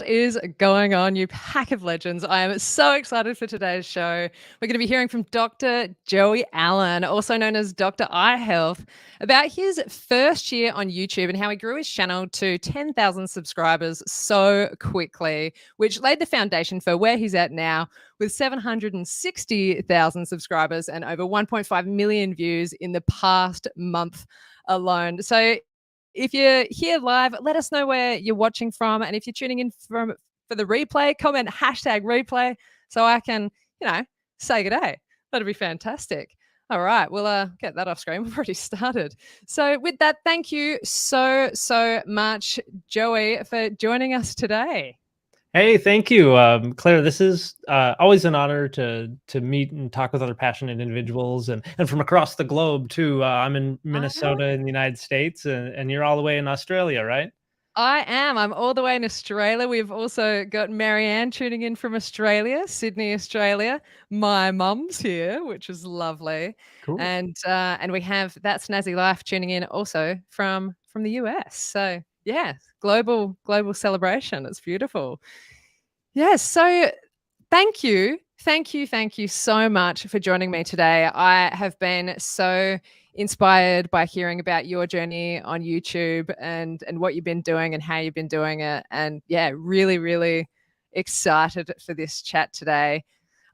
What is going on, you pack of legends? I am so excited for today's show. We're going to be hearing from Dr. Joey Allen, also known as Dr. Eye Health, about his first year on YouTube and how he grew his channel to 10,000 subscribers so quickly, which laid the foundation for where he's at now with 760,000 subscribers and over 1.5 million views in the past month alone. So if you're here live, let us know where you're watching from. And if you're tuning in from for the replay, comment #replay so I can, say good day. That'd be fantastic. All right, we'll get that off screen. We've already started. So with that, thank you so much, Joey, for joining us today. Hey, thank you, Claire. This is always an honor to meet and talk with other passionate individuals and from across the globe too. I'm in Minnesota in the United States, and you're all the way in Australia, right? I am. I'm all the way in Australia. We've also got Marianne tuning in from Australia, Sydney, Australia. My mum's here, which is lovely. Cool. And we have That Snazzy Life tuning in also from the US. So yeah, global celebration. It's beautiful. Yes. So thank you so much for joining me today. I have been so inspired by hearing about your journey on YouTube and what you've been doing and how you've been doing it. And yeah, really excited for this chat today.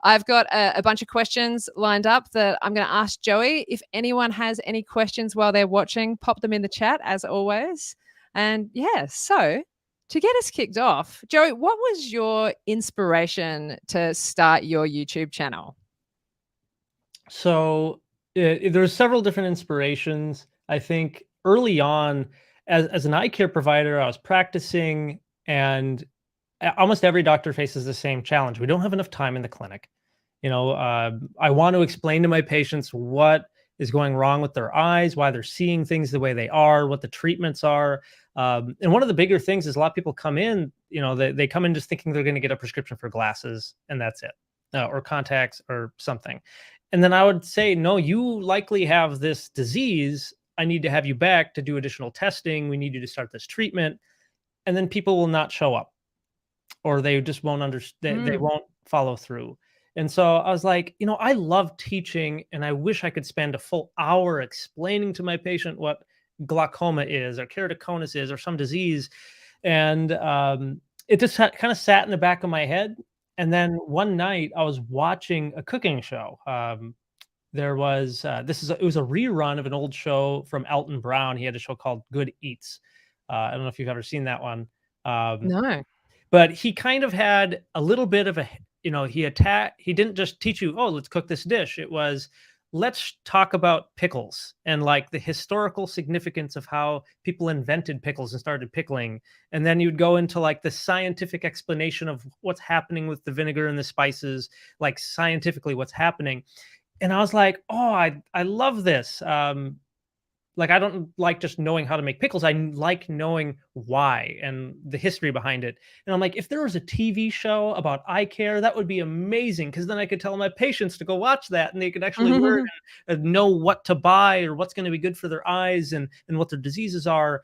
I've got a bunch of questions lined up that I'm going to ask Joey. If anyone has any questions while they're watching, pop them in the chat as always. And yeah, so to get us kicked off, Joey, what was your inspiration to start your YouTube channel? So there's several different inspirations. I think early on, as an eye care provider, I was practicing, and almost every doctor faces the same challenge. We don't have enough time in the clinic. I want to explain to my patients what is going wrong with their eyes, why they're seeing things the way they are, what the treatments are. And one of the bigger things is a lot of people come in, they come in just thinking they're going to get a prescription for glasses and that's it, or contacts or something. And then I would say, no, you likely have this disease. I need to have you back to do additional testing. We need you to start this treatment. And then people will not show up, or they just won't understand. They won't follow through. And so I was like, I love teaching, and I wish I could spend a full hour explaining to my patient what glaucoma is or keratoconus is or some disease. And it just kind of sat in the back of my head. And then one night I was watching a cooking show. It was a rerun of an old show from Elton Brown. He had a show called Good Eats. I don't know if you've ever seen that one. No. But he kind of had a little bit of he didn't just teach you, oh, let's cook this dish. It was, let's talk about pickles and like the historical significance of how people invented pickles and started pickling. And then you'd go into like the scientific explanation of what's happening with the vinegar and the spices, like scientifically what's happening. And I was like, oh, I love this. Like, I don't like just knowing how to make pickles. I like knowing why and the history behind it. And I'm like, if there was a TV show about eye care, that would be amazing, because then I could tell my patients to go watch that and they could actually learn and know what to buy or what's going to be good for their eyes and what their diseases are.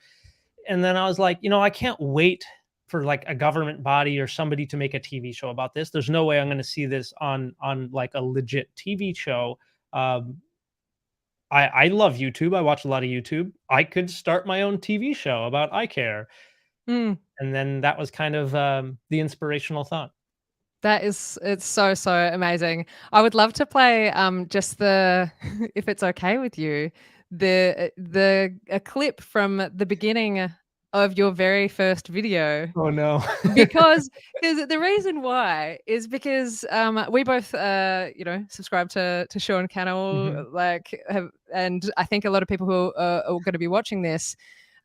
And then I was like, I can't wait for like a government body or somebody to make a TV show about this. There's no way I'm going to see this on like a legit TV show. I love YouTube. I watch a lot of YouTube. I could start my own TV show about eye care. And then that was kind of the inspirational thought. It's so amazing. I would love to play just if it's okay with you, a clip from the beginning of your very first video. Oh no. because the reason why is because we both subscribe to Sean Cannell, and I think a lot of people who are going to be watching this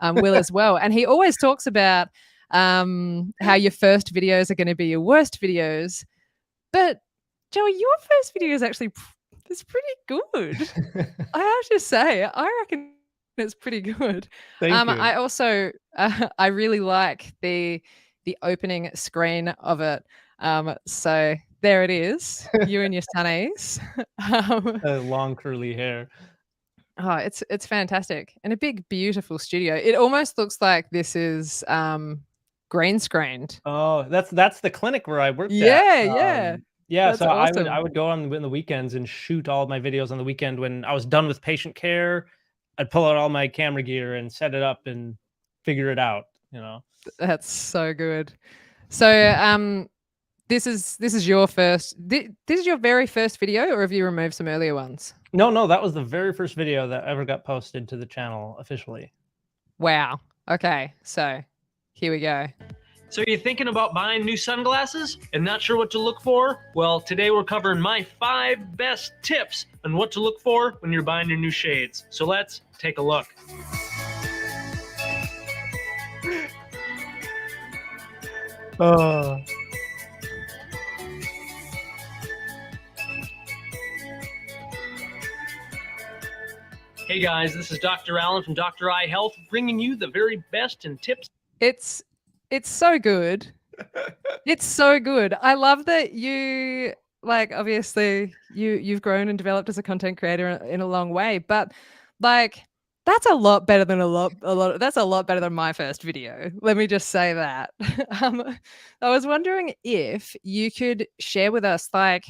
will as well. And he always talks about how your first videos are going to be your worst videos. But Joey, your first video is actually it's pretty good. I have to say, I reckon it's pretty good. Thank you. I also I really like the opening screen of it. So there it is, you and your sunnies. Long curly hair. Oh, it's fantastic, and a big beautiful studio. It almost looks like this is green screened. Oh, that's the clinic where I worked at. Yeah, yeah. Yeah, That's so I awesome. would go on in the weekends and shoot all of my videos on the weekend when I was done with patient care. I'd pull out all my camera gear and set it up and figure it out, you know? That's so good. So, this is your this is your very first video, or have you removed some earlier ones? No, no, that was the very first video that ever got posted to the channel officially. Wow. Okay, so here we go. So are you thinking about buying new sunglasses and not sure what to look for? Well, today we're covering my 5 best tips on what to look for when you're buying your new shades. So let's take a look. Oh. Hey guys, this is Dr. Allen from Dr. Eye Health, bringing you the very best in tips. It's so good. It's so good. I love that you like obviously you've grown and developed as a content creator in a long way, but like that's a lot better than that's a lot better than my first video. Let me just say that. um, I was wondering if you could share with us like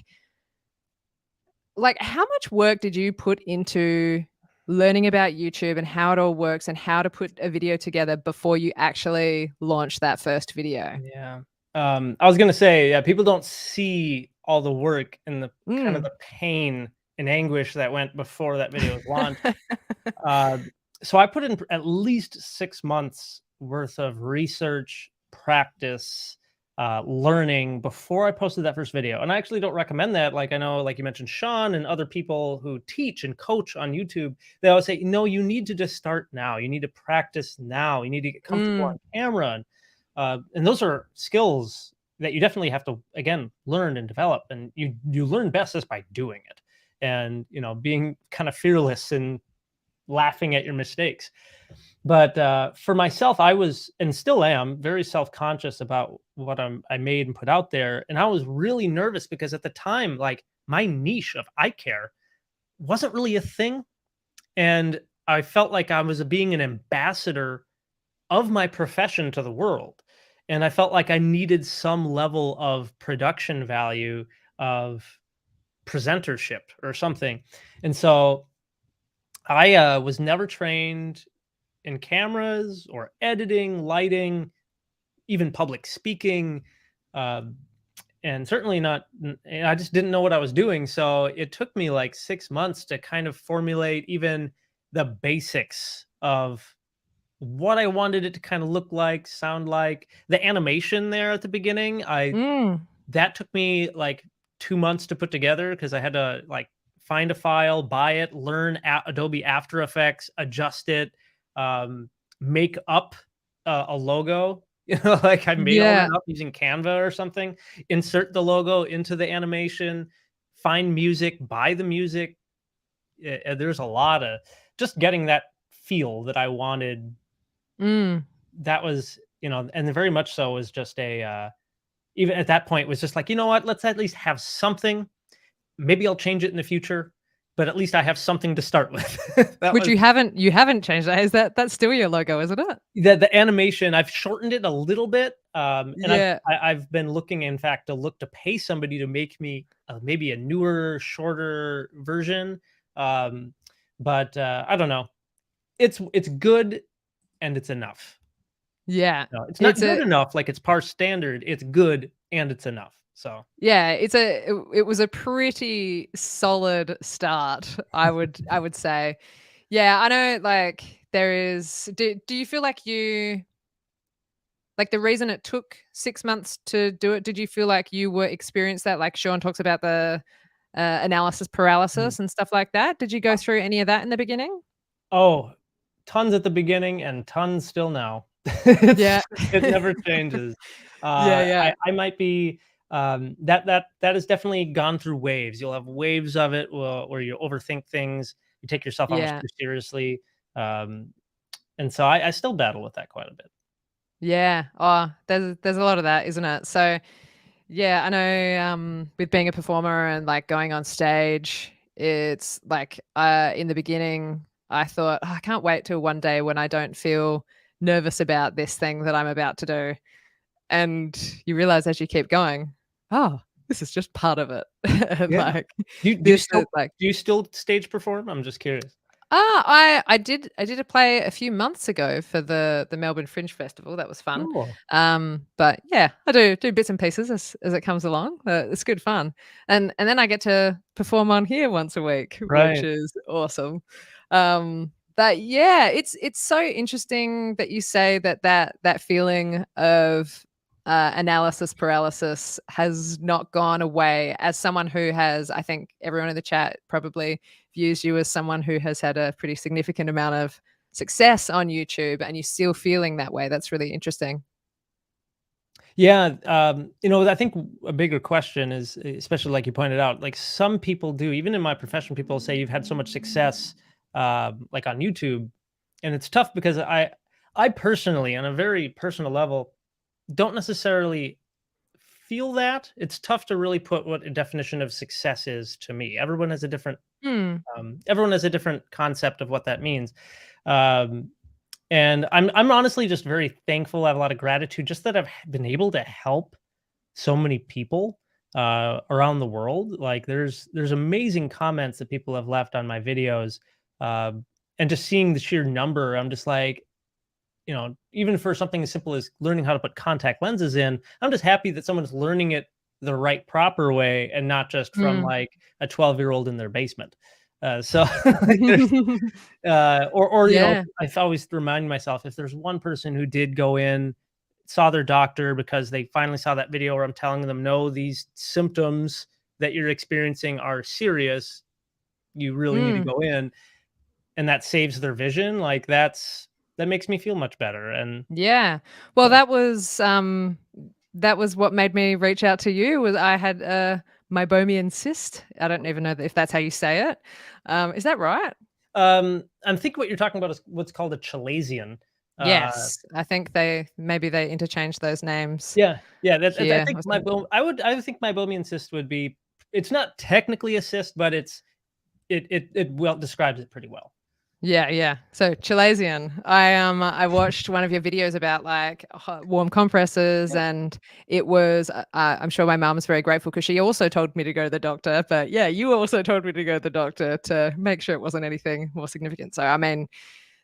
how much work did you put into learning about YouTube and how it all works and how to put a video together before you actually launched that first video? Yeah. I was gonna say, yeah, people don't see all the work and the kind of Mm. the pain and anguish that went before that video was launched. Uh, so I put in at least 6 months worth of research, practice, learning before I posted that first video. And I actually don't recommend that. Like I know, like you mentioned, Sean and other people who teach and coach on YouTube, they always say, no, you need to just start now. You need to practice now. You need to get comfortable Mm. on camera. And those are skills that you definitely have to, again, learn and develop. And you learn best just by doing it. And, you know, being kind of fearless and laughing at your mistakes. But for myself, I was and still am very self-conscious about what I made and put out there. And I was really nervous because at the time, like my niche of eye care wasn't really a thing. And I felt like I was being an ambassador of my profession to the world. And I felt like I needed some level of production value, of presentership or something. And so I was never trained in cameras or editing, lighting, even public speaking, um, and certainly not. And I just didn't know what I was doing. So it took me like 6 months to kind of formulate even the basics of what I wanted it to kind of look like, sound like. The animation there at the beginning, Mm. that took me like 2 months to put together because I had to like find a file, buy it, learn Adobe After Effects, adjust it, make up a logo. You know, like I made all Yeah. that up using Canva or something. Insert the logo into the animation, find music, buy the music. There's a lot of just getting that feel that I wanted. Mm. That was, you know, and very much so was just a even at that point was just like, you know what, let's at least have something. Maybe I'll change it in the future, but at least I have something to start with. That Which was you haven't changed that. Is that's still your logo, isn't it? the animation. I've shortened it a little bit, and Yeah. I've been looking, in fact, to look to pay somebody to make me maybe a newer, shorter version. Um, but I don't know. It's good and it's enough. Yeah. No, it's not It's good a enough. Like it's par standard. It's good and it's enough. So yeah, it was a pretty solid start, I would say. Yeah, I know like there is do you feel like you like the reason it took 6 months to do it, did you feel like you were experienced that like Sean talks about the analysis mhm. paralysis and stuff like that? Did you go through any of that in the beginning? Oh, tons at the beginning and tons still now. It's Yeah. it never changes. Yeah, I yeah. I might be, that has definitely gone through waves. You'll have waves of it where you overthink things, you take yourself almost Yeah. too seriously, and so I still battle with that quite a bit. Yeah. Oh, there's a lot of that, isn't it? So, yeah, I know with being a performer and like going on stage, it's like in the beginning I thought, "Oh, I can't wait till one day when I don't feel nervous about this thing that I'm about to do." and you realize as you keep going, oh, this is just part of it. And Yeah. like Do you this still is like stage perform? I'm just curious. I did a play a few months ago for the Melbourne Fringe Festival. That was fun. Cool. But yeah, I do bits and pieces as it comes along. It's good fun, and then I get to perform on here once a week, which Right. is awesome. But yeah, it's so interesting that you say that feeling of analysis paralysis has not gone away. As someone who has, I think everyone in the chat probably views you as someone who has had a pretty significant amount of success on YouTube, and you're still feeling that way. That's really interesting. Yeah, I think a bigger question is, especially like you pointed out, like some people do, even in my profession, people say you've had so much success, like on YouTube, and it's tough because I personally, on a very personal level, don't necessarily feel that. It's tough to really put what a definition of success is to me. Hmm. Everyone has a different concept of what that means. Um, and I'm honestly just very thankful. I have a lot of gratitude just that I've been able to help so many people around the world. Like there's amazing comments that people have left on my videos, uh, and just seeing the sheer number, I'm just like, even for something as simple as learning how to put contact lenses in, I'm just happy that someone's learning it the right proper way and not just from Mm. like a 12-year-old in their basement. So like there's or Yeah. I've always remind myself, if there's one person who did go in, saw their doctor because they finally saw that video where I'm telling them, no, these symptoms that you're experiencing are serious, you really need to Mm. go in, and that saves their vision, like that makes me feel much better. And Yeah. Well, so that was what made me reach out to you. Was I had a meibomian cyst. I don't even know if that's how you say it. Is that right? I think what you're talking about is what's called a chalazion. Yes. I think they interchanged those names Yeah, I here think or something. I would think meibomian cyst would be, it's not technically a cyst, but it well describes it pretty well. Yeah, yeah. So Chalazion, I watched one of your videos about like warm compresses, Yeah. and it was I'm sure my mum is very grateful because she also told me to go to the doctor. But yeah, you also told me to go to the doctor to make sure it wasn't anything more significant. So I mean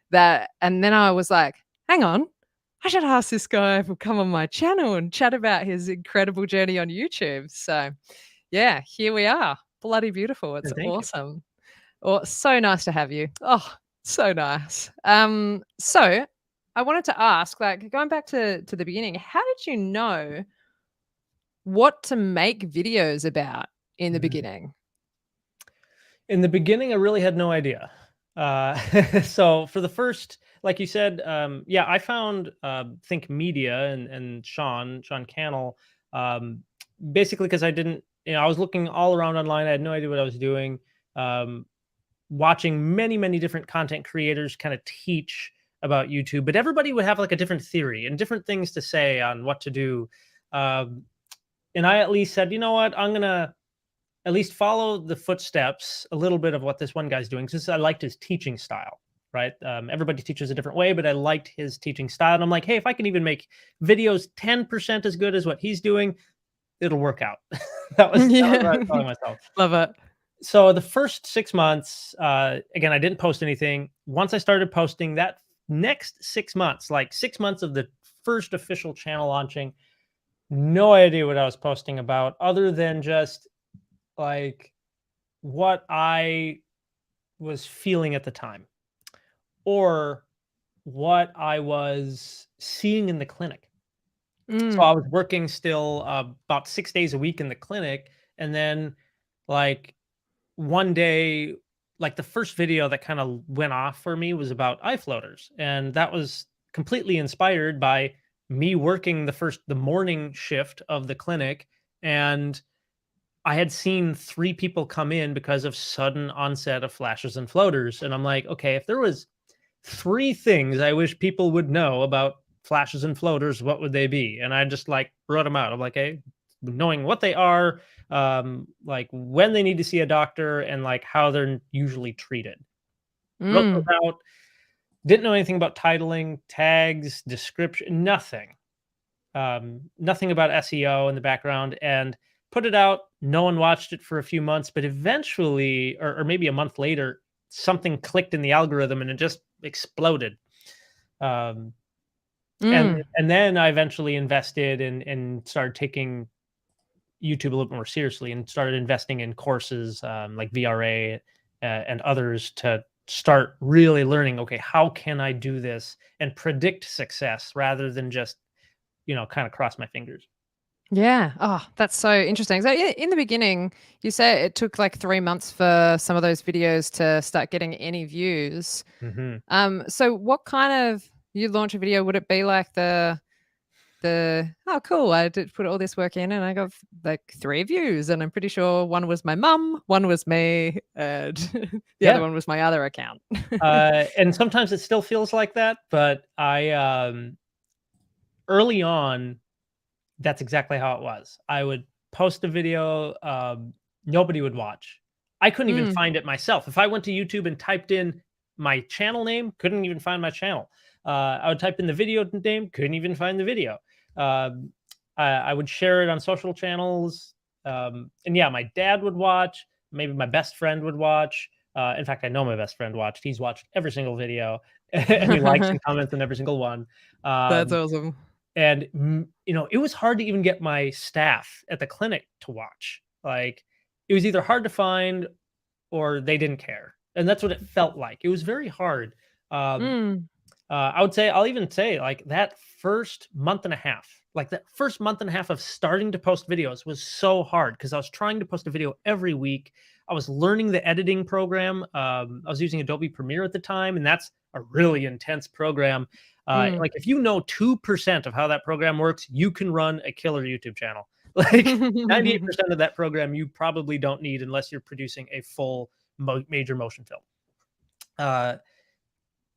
that, and then I was like, hang on, I should ask this guy if he'll come on my channel and chat about his incredible journey on YouTube. So yeah, here we are. Bloody beautiful. It's And thank you. awesome. Oh, so nice to have you. Oh, so nice. So I wanted to ask, like, going back to the beginning, how did you know what to make videos about in the Mhm. beginning? In the beginning, I really had no idea. So for the first, like you said, yeah, I found Think Media and Sean Cannell, um, basically because I didn't, I was looking all around online. I had no idea what I was doing. Um, Watching many different content creators kind of teach about YouTube, but everybody would have like a different theory and different things to say on what to do. Um, and I at least said, you know what, I'm gonna at least follow the footsteps a little bit of what this one guy's doing, because I liked his teaching style. Right, everybody teaches a different way, but I liked his teaching style, and I'm like, hey, if I can even make videos 10% as good as what he's doing, it'll work out. That was what I Yeah. was telling myself. Love it. So the first 6 months, again, I didn't post anything. Once I started posting, that next 6 months, like 6 months of the first official channel launching, no idea what I was posting about, other than just like what I was feeling at the time, or what I was seeing in the clinic. So Mm, I was working still about 6 days a week in the clinic, and then like one day, like the first video that kind of went off for me was about eye floaters, and that was completely inspired by me working the morning shift of the clinic, and I had seen 3 people come in because of sudden onset of flashes and floaters, and I'm like, okay, if there was 3 things I wish people would know about flashes and floaters, what would they be? And I just like wrote them out. I'm like, hey, knowing what they are, like when they need to see a doctor, and like how they're usually treated. Wrote mm. those out. Didn't know anything about titling, tags, description, nothing. nothing about SEO in the background, and put it out. No one watched it for a few months, but eventually, or maybe a month later, something clicked in the algorithm and it just exploded. And then I eventually invested and started taking YouTube a little bit more seriously and started investing in courses like VRA and others to start really learning, okay, how can I do this and predict success rather than just, kind of cross my fingers. Yeah. Oh, that's so interesting. So in the beginning, you say it took like 3 months for some of those videos to start getting any views. Mm-hmm. So what kind of you launch a video? Would it be like the oh cool, I did put all this work in and I got like 3 views, and I'm pretty sure one was my mum, one was me, and the other Yeah. one was my other account. And sometimes it still feels like that, but early on, that's exactly how it was. I would post a video, nobody would watch. I couldn't even find it myself. If I went to YouTube and typed in my channel name, couldn't even find my channel. I would type in the video name, couldn't even find the video. I would share it on social channels. And yeah, my dad would watch. Maybe my best friend would watch. In fact, I know my best friend watched. He's watched every single video and he likes and comments on every single one. That's awesome. And it was hard to even get my staff at the clinic to watch. Like, it was either hard to find or they didn't care, and that's what it felt like. It was very hard. I'll even say, like, that first month and a half, of starting to post videos was so hard because I was trying to post a video every week. I was learning the editing program. I was using Adobe Premiere at the time, and that's a really intense program. Like, if you know 2% of how that program works, you can run a killer YouTube channel. Like 98% of that program you probably don't need unless you're producing a full major motion film.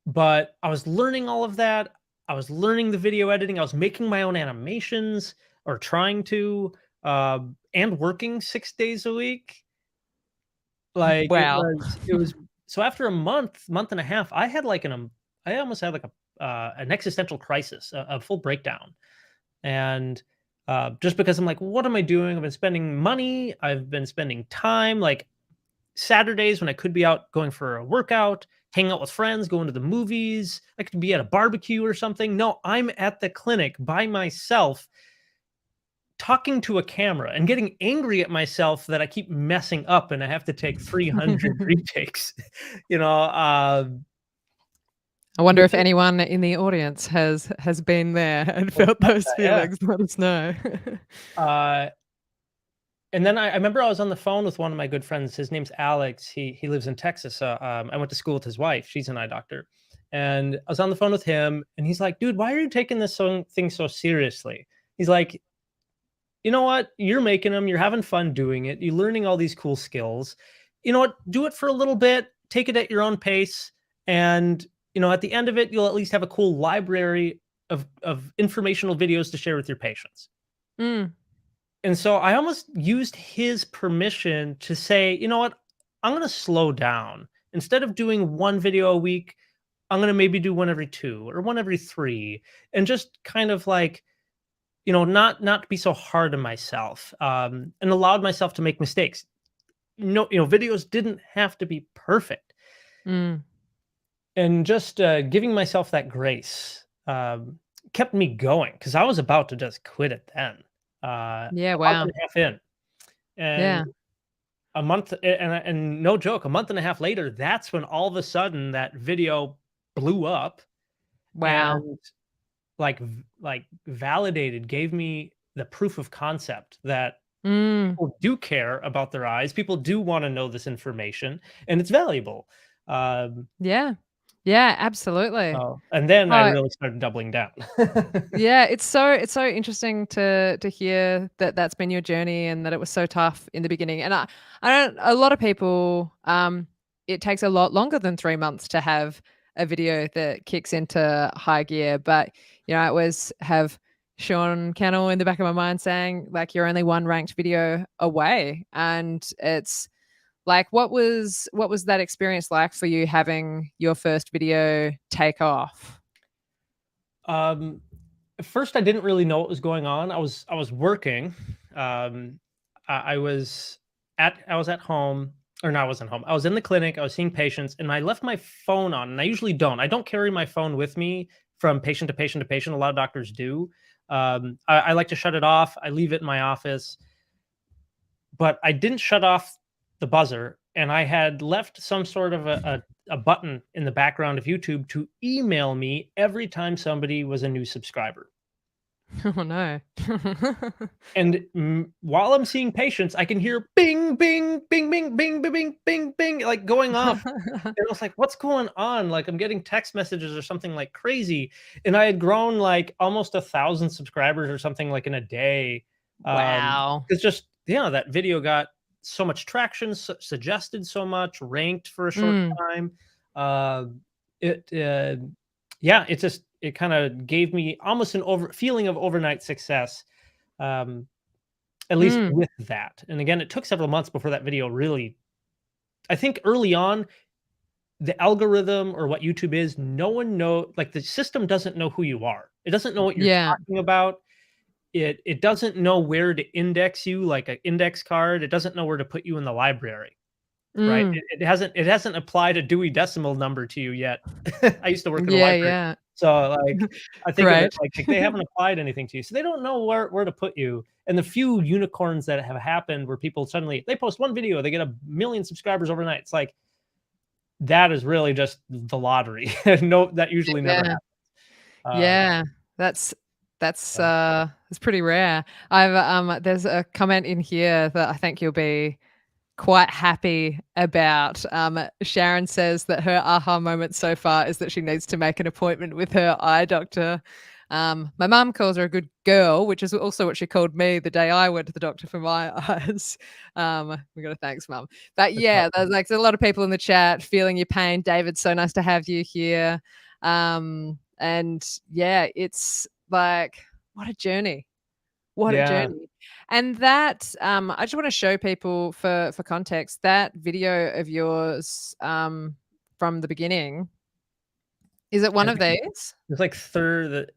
But I was learning all of that. I was learning the video editing. I was making my own animations, or trying to, and working 6 days a week. Like, Wow. it was so after a month and a half, I almost had like an existential crisis, a full breakdown. And just because I'm like, what am I doing? I've been spending money. I've been spending time, like Saturdays when I could be out going for a workout, hanging out with friends, going to the movies. I could be at a barbecue or something. No, I'm at the clinic by myself, talking to a camera and getting angry at myself that I keep messing up and I have to take 300 retakes. I wonder if anyone in the audience has been there and felt those feelings. Let us know. And then I remember I was on the phone with one of my good friends. His name's Alex. He lives in Texas. I went to school with his wife. She's an eye doctor. And I was on the phone with him, and he's like, dude, why are you taking this thing so seriously? He's like, you know what? You're making them. You're having fun doing it. You're learning all these cool skills. You know what? Do it for a little bit. Take it at your own pace. And, at the end of it, you'll at least have a cool library of informational videos to share with your patients. And so I almost used his permission to say, you know what? I'm going to slow down. Instead of doing one video a week, I'm going to maybe do one every 2 or one every 3, and just kind of like, not be so hard on myself, and allowed myself to make mistakes. Videos didn't have to be perfect. And just giving myself that grace kept me going, because I was about to just quit it then. Yeah, a wow. month and a half in. And a month, and no joke, a month and a half later, that's when all of a sudden that video blew up. Wow. And like validated, gave me the proof of concept that people do care about their eyes. People do want to know this information, and it's valuable. Yeah, absolutely. And then I really started doubling down. Yeah, it's so interesting to hear that that's been your journey and that it was so tough in the beginning. And I don't, a lot of people, it takes a lot longer than 3 months to have a video that kicks into high gear. But I always have Sean Cannell in the back of my mind saying, like, you're only one ranked video away, and it's like, what was that experience like for you, having your first video take off? At first I didn't really know what was going on. I was working. I was at home, or no, I wasn't home. I was in the clinic. I was seeing patients, and I left my phone on. And I usually don't. I don't carry my phone with me from patient to patient to patient. A lot of doctors do. I like to shut it off. I leave it in my office, but I didn't shut off the buzzer, and I had left some sort of a button in the background of YouTube to email me every time somebody was a new subscriber. Oh no. And while I'm seeing patients, I can hear bing, bing, bing, bing, bing, bing, bing, bing, bing, like going off. And I was like, what's going on? Like I'm getting text messages or something like crazy. And I had grown like almost 1,000 subscribers or something like in a day. Wow. It's just, that video got so much traction, suggested so much, ranked for a short time. It kind of gave me almost an feeling of overnight success, at least with that. And again, it took several months before that video really, I think early on, the algorithm or what YouTube is, no one like the system doesn't know who you are. It doesn't know what you're Yeah. talking about. It doesn't know where to index you like an index card. It doesn't know where to put you in the library. Right. It hasn't applied a Dewey Decimal number to you yet. I used to work in a library. Yeah. So like I think of it Right. like they haven't applied anything to you. So they don't know where to put you. And the few unicorns that have happened where people suddenly they post one video, they get 1 million subscribers overnight. It's like that is really just the lottery. No, that usually never happens. Yeah. That's it's pretty rare. I've there's a comment in here that I think you'll be quite happy about. Sharon says that her aha moment so far is that she needs to make an appointment with her eye doctor. My mum calls her a good girl, which is also what she called me the day I went to the doctor for my eyes. We got to thanks, mum. But yeah, there's a lot of people in the chat feeling your pain. David, so nice to have you here. And yeah, it's like, what a journey. What a journey. And that, I just want to show people for context, that video of yours from the beginning, is it one of these? It's like third.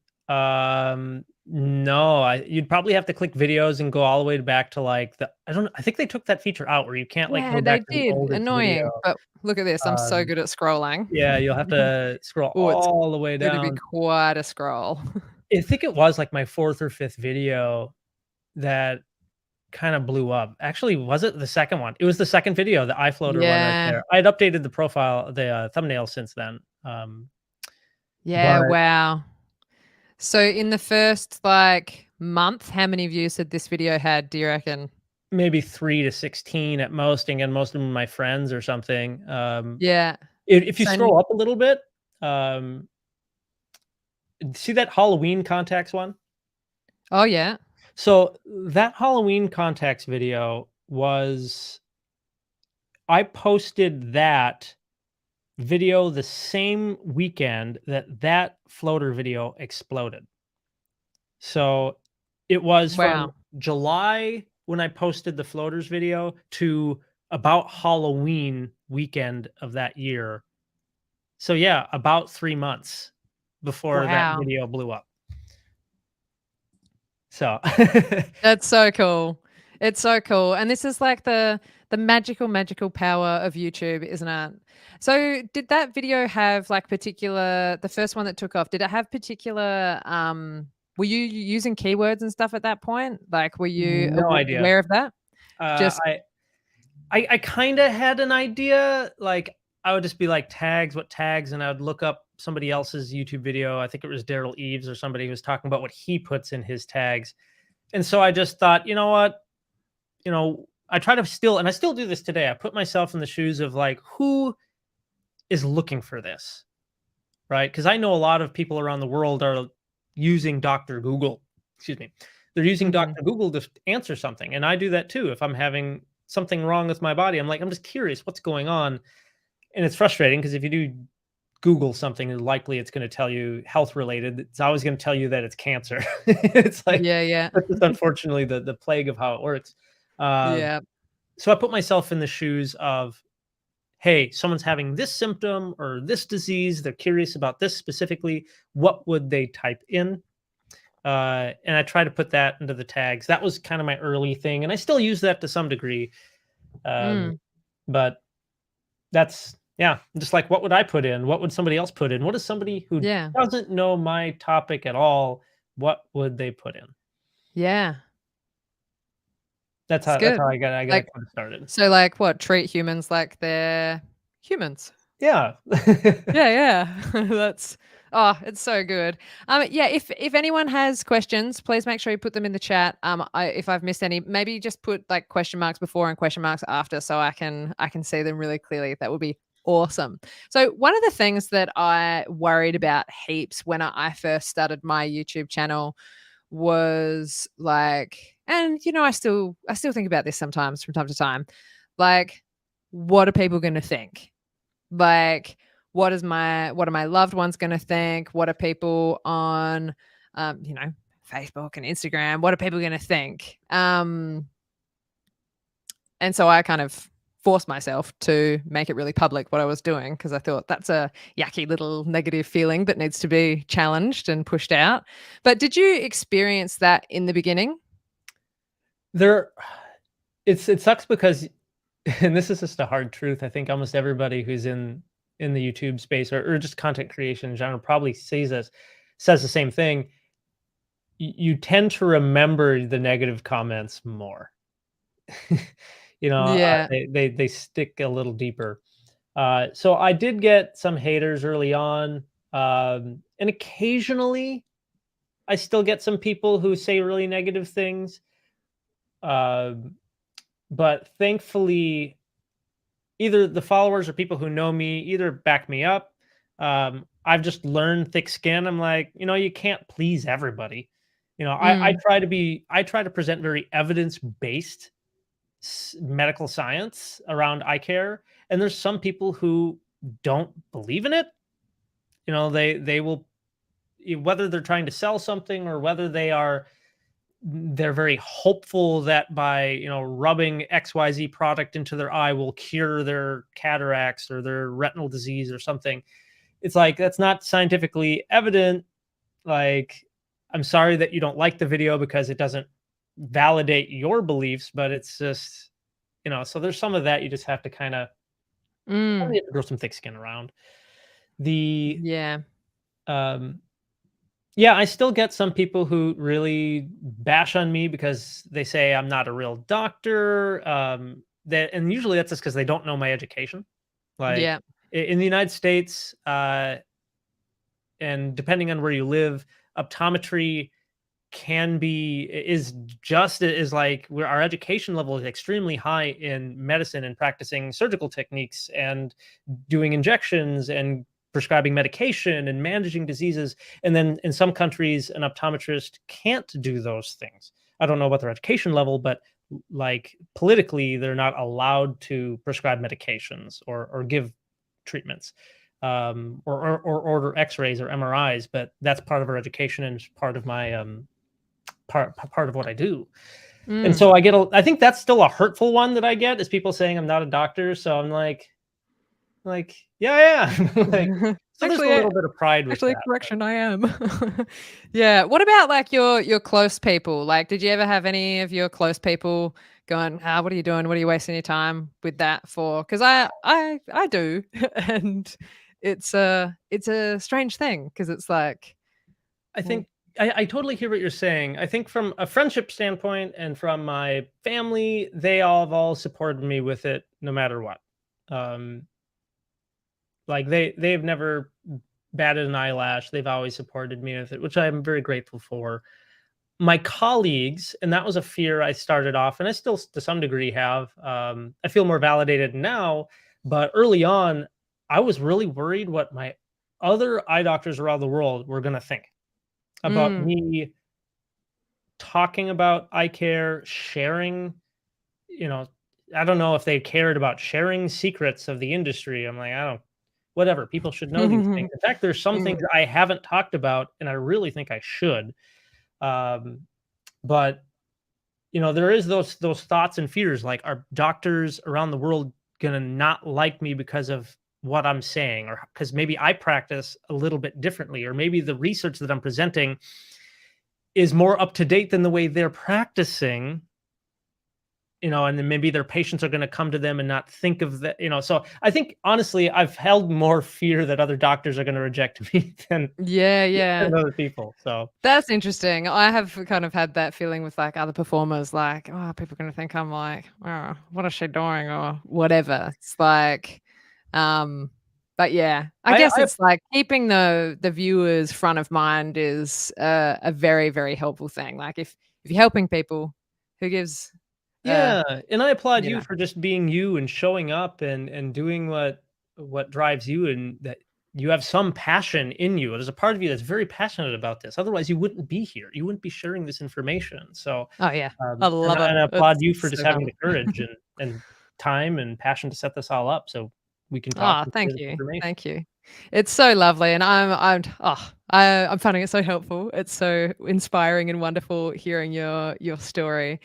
No, you'd probably have to click videos and go all the way back to like I think they took that feature out where you can't like go back to the oldest Annoying. video. But look at this. I'm so good at scrolling. Yeah, you'll have to scroll all the way It's going to down. be quite a scroll. I think it was like my 4th or 5th video that kind of blew up. Actually, was it the second one? It was the second video, the eye floater one right there. I had updated the profile, the thumbnail since then. Wow. So in the first like month, how many views had this video had, do you reckon? Maybe 3 to 16 at most, and again, most of them my friends or something. Yeah. If you scroll up a little bit, see that Halloween contacts one? Oh yeah. So that Halloween contacts video I posted that video the same weekend that floater video exploded. So it was from July when I posted the floaters video to about Halloween weekend of that year. So yeah, about 3 months before that video blew up. So that's so cool. It's so cool. And this is like the magical power of YouTube, isn't it? So did that video have like the first one that took off, did it have particular, were you using keywords and stuff at that point? Like, were you aware of that? I kind of had an idea. Like I would just be like tags, what tags? And I would look up somebody else's YouTube video. I think it was Daryl Eves or somebody who was talking about what he puts in his tags. And so I just thought, you know what? I try to and I still do this today. I put myself in the shoes of like, who is looking for this, right? Because I know a lot of people around the world are using Dr. Google. Excuse me. They're using Dr. Google to answer something. And I do that too. If I'm having something wrong with my body, I'm like, I'm just curious what's going on. And it's frustrating because if you do Google something, likely it's going to tell you health related. It's always going to tell you that it's cancer. It's like, that's just unfortunately the plague of how it works. So I put myself in the shoes of, hey, someone's having this symptom or this disease. They're curious about this specifically. What would they type in? And I try to put that into the tags. That was kind of my early thing, and I still use that to some degree. But that's, yeah, just like, what would I put in? What would somebody else put in? What is somebody who Yeah. doesn't know my topic at all? What would they put in? Yeah. That's It's how good. I got kind Like, of started. so like what? Treat humans like they're humans. Yeah. Yeah. That's it's so good. Yeah, if anyone has questions, please make sure you put them in the chat. If I've missed any, maybe just put like question marks before and question marks after so I can see them really clearly. That would be awesome. So one of the things that I worried about heaps when I first started my YouTube channel was like, and I still think about this sometimes from time to time, like, what are people going to think? Like, what are my loved ones going to think? What are people on Facebook and Instagram, what are people going to think? And so I kind of forced myself to make it really public what I was doing, because I thought that's a yucky little negative feeling that needs to be challenged and pushed out. But did you experience that in the beginning? It sucks because, and this is just a hard truth, I think almost everybody who's in the YouTube space, or just content creation in general, probably says the same thing. You tend to remember the negative comments more. Yeah. They stick a little deeper. So I did get some haters early on, and occasionally I still get some people who say really negative things. But thankfully, either the followers or people who know me either back me up. I've just learned thick skin. I'm like, you can't please everybody. I try to present very evidence-based medical science around eye care, and there's some people who don't believe in it. They will, whether they're trying to sell something or whether they're very hopeful that by rubbing XYZ product into their eye will cure their cataracts or their retinal disease or something. It's like, that's not scientifically evident. Like, I'm sorry that you don't like the video because it doesn't validate your beliefs, but it's just, so there's some of that you just have to kind of grow some thick skin around. Yeah. Yeah, I still get some people who really bash on me because they say I'm not a real doctor. And usually that's just because they don't know my education. Like, Yeah. in the United States, and depending on where you live, optometry is just as like, where our education level is extremely high in medicine and practicing surgical techniques and doing injections and prescribing medication and managing diseases. And then in some countries, an optometrist can't do those things. I don't know about their education level, but like, politically, they're not allowed to prescribe medications or give treatments, or order x-rays or MRIs. But that's part of our education and part of my part of what I do. And so I think that's still a hurtful one that I get, is people saying I'm not a doctor. So I'm like, yeah. Like, so there's a little bit of pride with that. Correction, I am. Yeah. What about like your close people? Like, did you ever have any of your close people going, what are you doing? What are you wasting your time with that for? Because I do, and it's a strange thing, because it's like, I think I totally hear what you're saying. I think from a friendship standpoint and from my family, they all supported me with it no matter what. Like, they've never batted an eyelash. They've always supported me with it, which I'm very grateful for. My colleagues, and that was a fear I started off, and I still to some degree have. I feel more validated now, but early on, I was really worried what my other eye doctors around the world were going to think about me talking about eye care, sharing. I don't know if they cared about sharing secrets of the industry. I'm like, whatever. People should know these things. In fact, there's some things I haven't talked about, and I really think I should. But there is those thoughts and fears, like, are doctors around the world gonna not like me because of what I'm saying, or because maybe I practice a little bit differently, or maybe the research that I'm presenting is more up to date than the way they're practicing, and then maybe their patients are going to come to them and not think of that, so I think honestly I've held more fear that other doctors are going to reject me than Yeah, yeah. other people. So That's interesting. I have kind of had that feeling with like other performers, like, oh, people are gonna think I'm like, oh, what is she doing? Or whatever. It's like, um, but yeah, I guess I it's like keeping the viewers front of mind is a very, very helpful thing. Like if you're helping people, who gives uh Yeah, and I applaud you you know. for just being you and showing up and doing what drives you, and that you have some passion in you. There's a part of you that's very passionate about this. Otherwise, you wouldn't be here. You wouldn't be sharing this information. So, Oh yeah. I and, love and it. I applaud you for It's just so having fun. the courage and time and passion to set this all up, so we can talk Oh, and share thank this you. information. Thank you. It's so lovely, and I'm finding it so helpful. It's so inspiring and wonderful hearing your story.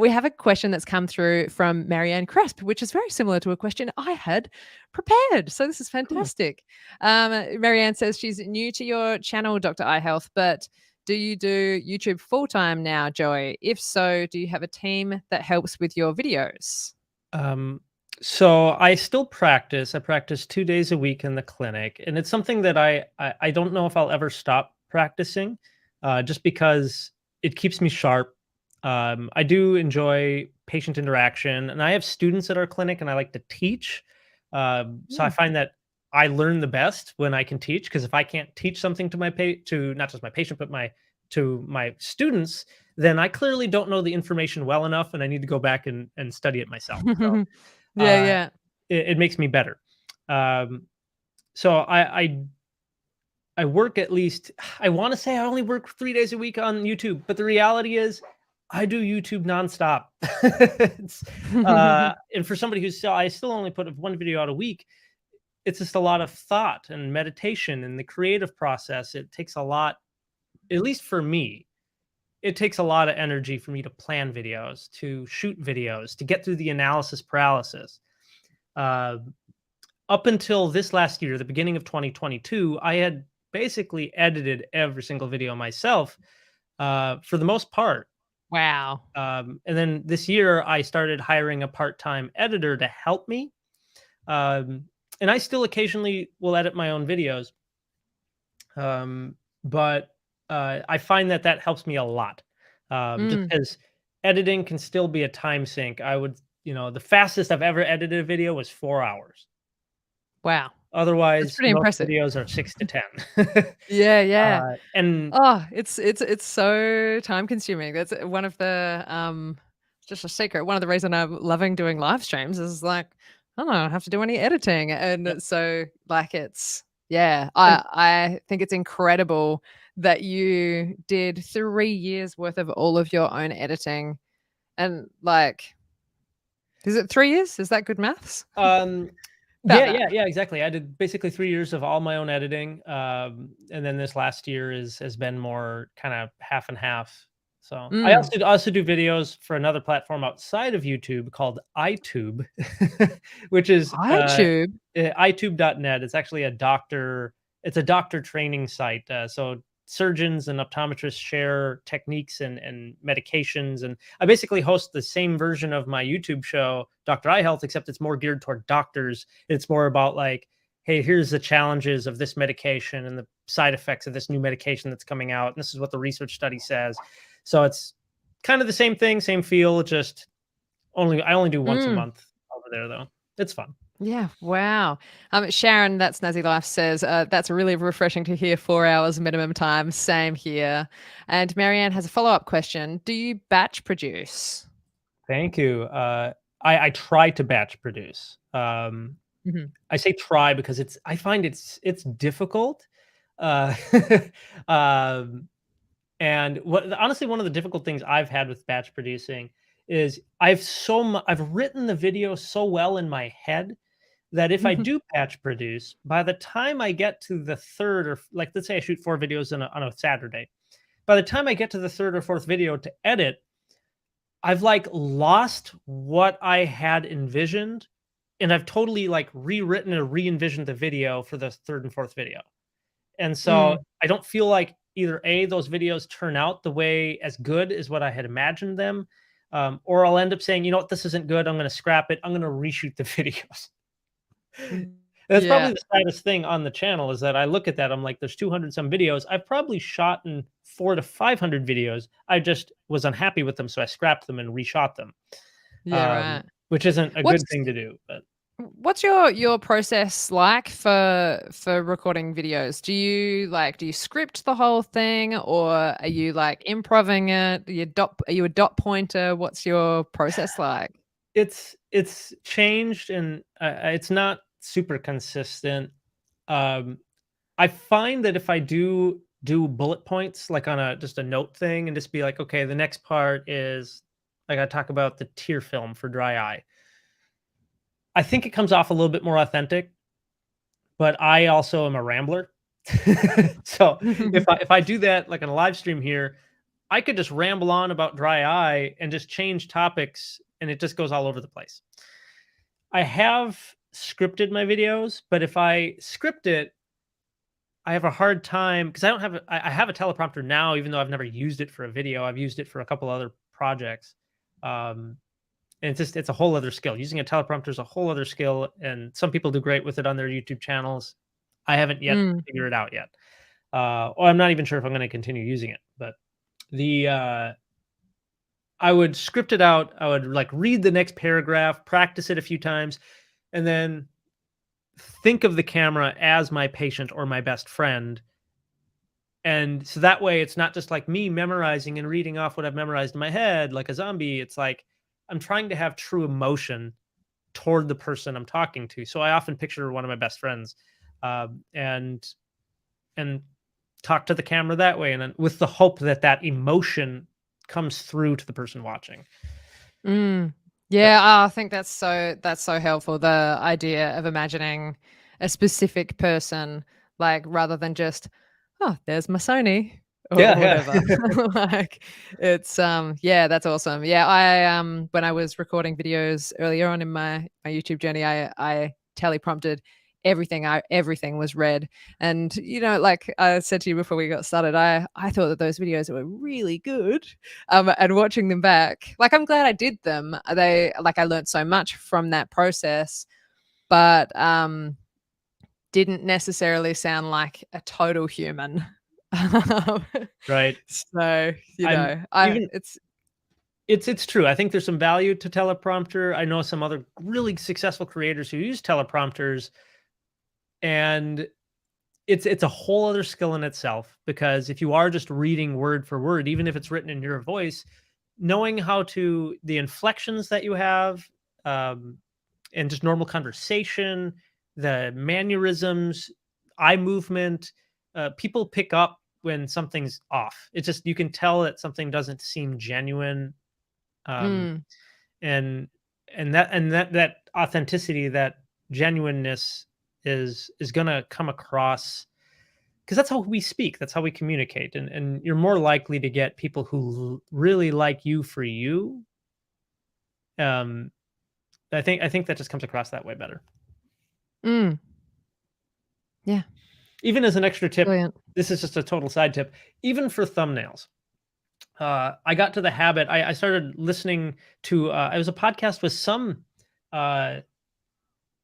We have a question that's come through from Marianne Cresp, which is very similar to a question I had prepared. So this is Cool. fantastic. Marianne says she's new to your channel, Dr. Eye Health, but do you do YouTube full time now, Joey? If so, do you have a team that helps with your videos? Um, so I still practice. I practice 2 days a week in the clinic, and it's something that I don't know if I'll ever stop practicing, just because it keeps me sharp. I do enjoy patient interaction, and I have students at our clinic, and I like to teach. So I Mm. find that I learn the best when I can teach, because if I can't teach something to to not just my patient, but my students, then I clearly don't know the information well enough, and I need to go back and study it myself. So Yeah, uh, yeah. it makes me better. Um, so I work at least. I want to say I only work 3 days a week on YouTube, but the reality is I do YouTube nonstop. And for somebody I still only put one video out a week. It's just a lot of thought and meditation and the creative process. It takes a lot, at least for me. It takes a lot of energy for me to plan videos, to shoot videos, to get through the analysis paralysis. Uh, Up until this last year, the beginning of 2022, I had basically edited every single video myself, for the most part. Wow. And then this year, I started hiring a part-time editor to help me. And I still occasionally will edit my own videos, but I find that helps me a lot, just Mm, because editing can still be a time sink. The fastest I've ever edited a video was 4 hours. wow. That's Otherwise, pretty most impressive. videos are 6 to 10. Yeah, yeah. And Oh, it's so time consuming. That's one of the just a secret. One of the reason I'm loving doing live streams is like I don't have to do any editing. yep, And so like it's yeah, and I think it's incredible that you did 3 years worth of all of your own editing and like is it 3 years? Is that good maths? um, About yeah, that. yeah, yeah, exactly. I did basically 3 years of all my own editing, and then this last year has been more kind of half and half. So I Mm. also do videos for another platform outside of YouTube called iTube, which is iTube. itube.net. It's a doctor training site. So surgeons and optometrists share techniques and medications. And I basically host the same version of my YouTube show, Dr. Eye Health, except it's more geared toward doctors. It's more about like, hey, here's the challenges of this medication and the side effects of this new medication that's coming out. And this is what the research study says. So it's kind of the same thing, same feel, just I only do once a Mm. month over there though. It's fun. Yeah, wow. Sharon, that's Snazzy Life says, that's really refreshing to hear 4 hours minimum time. Same here. And Marianne has a follow-up question. Do you batch produce? Thank you. I try to batch produce. Mhm. I say try because I find it's difficult. Uh, um, and honestly, one of the difficult things I've had with batch producing is I've written the video so well in my head that if I do batch produce, by the time I get to the third, or like let's say I shoot 4 videos on a Saturday, by the time I get to the third or fourth video to edit, I've like lost what I had envisioned, and I've totally like rewritten or re-envisioned the video for the third and fourth video. And so Mm. I don't feel like either A, those videos turn out the way as good as what I had imagined them, or I'll end up saying, you know what, this isn't good. I'm going to scrap it. I'm going to reshoot the videos. That's probably Yeah. the saddest thing on the channel is that I look at that. I'm like, there's 200 some videos. I've probably shot in 400 to 500 videos. I just was unhappy with them. So I scrapped them and reshot them, Yeah, right. which isn't a What's good thing to do. But what's your process like for recording videos? Do you script the whole thing, or are you like improving it? Are you a dot pointer? What's your process like? it's changed, and it's not super consistent. I find that if I do bullet points, like on just a note thing, and just be like, okay, the next part is I got to talk about the tear film for dry eye. I think it comes off a little bit more authentic, but I also am a rambler. So if I do that like on a live stream here, I could just ramble on about dry eye and just change topics, and it just goes all over the place. I have scripted my videos, but if I script it, I have a hard time because I have a teleprompter now, even though I've never used it for a video. I've used it for a couple other projects. And it's a whole other skill. Using a teleprompter is a whole other skill, and some people do great with it on their YouTube channels. I haven't yet figured it out yet. Or I'm not even sure if I'm going to continue using it. But I would script it out. I would like read the next paragraph, practice it a few times, and then think of the camera as my patient or my best friend. And so that way it's not just like me memorizing and reading off what I've memorized in my head like a zombie. It's like I'm trying to have true emotion toward the person I'm talking to. So I often picture one of my best friends, and talk to the camera that way, and then with the hope that that emotion comes through to the person watching. Yeah, I think that's so helpful. The idea of imagining a specific person, like rather than just, oh, there's my Sony or whatever. Like it's yeah, that's awesome. Yeah, I when I was recording videos earlier on in my YouTube journey, I teleprompted everything was read. And like I said to you before we got started, I thought that those videos were really good. And watching them back, like I'm glad I did them. I learned so much from that process, but didn't necessarily sound like a total human. Right. So it's true. I think there's some value to teleprompter. I know some other really successful creators who use teleprompters, and it's a whole other skill in itself, because if you are just reading word for word, even if it's written in your voice, knowing the inflections that you have, and just normal conversation, the mannerisms, eye movement, people pick up when something's off. It's just, you can tell that something doesn't seem genuine. And that authenticity, that genuineness is going to come across, because that's how we speak, that's how we communicate, and you're more likely to get people who really like you for you. I think that just comes across that way better. Yeah. Even as an extra tip, Brilliant. This is just a total side tip, even for thumbnails. I got to the habit. I started listening to it was a podcast with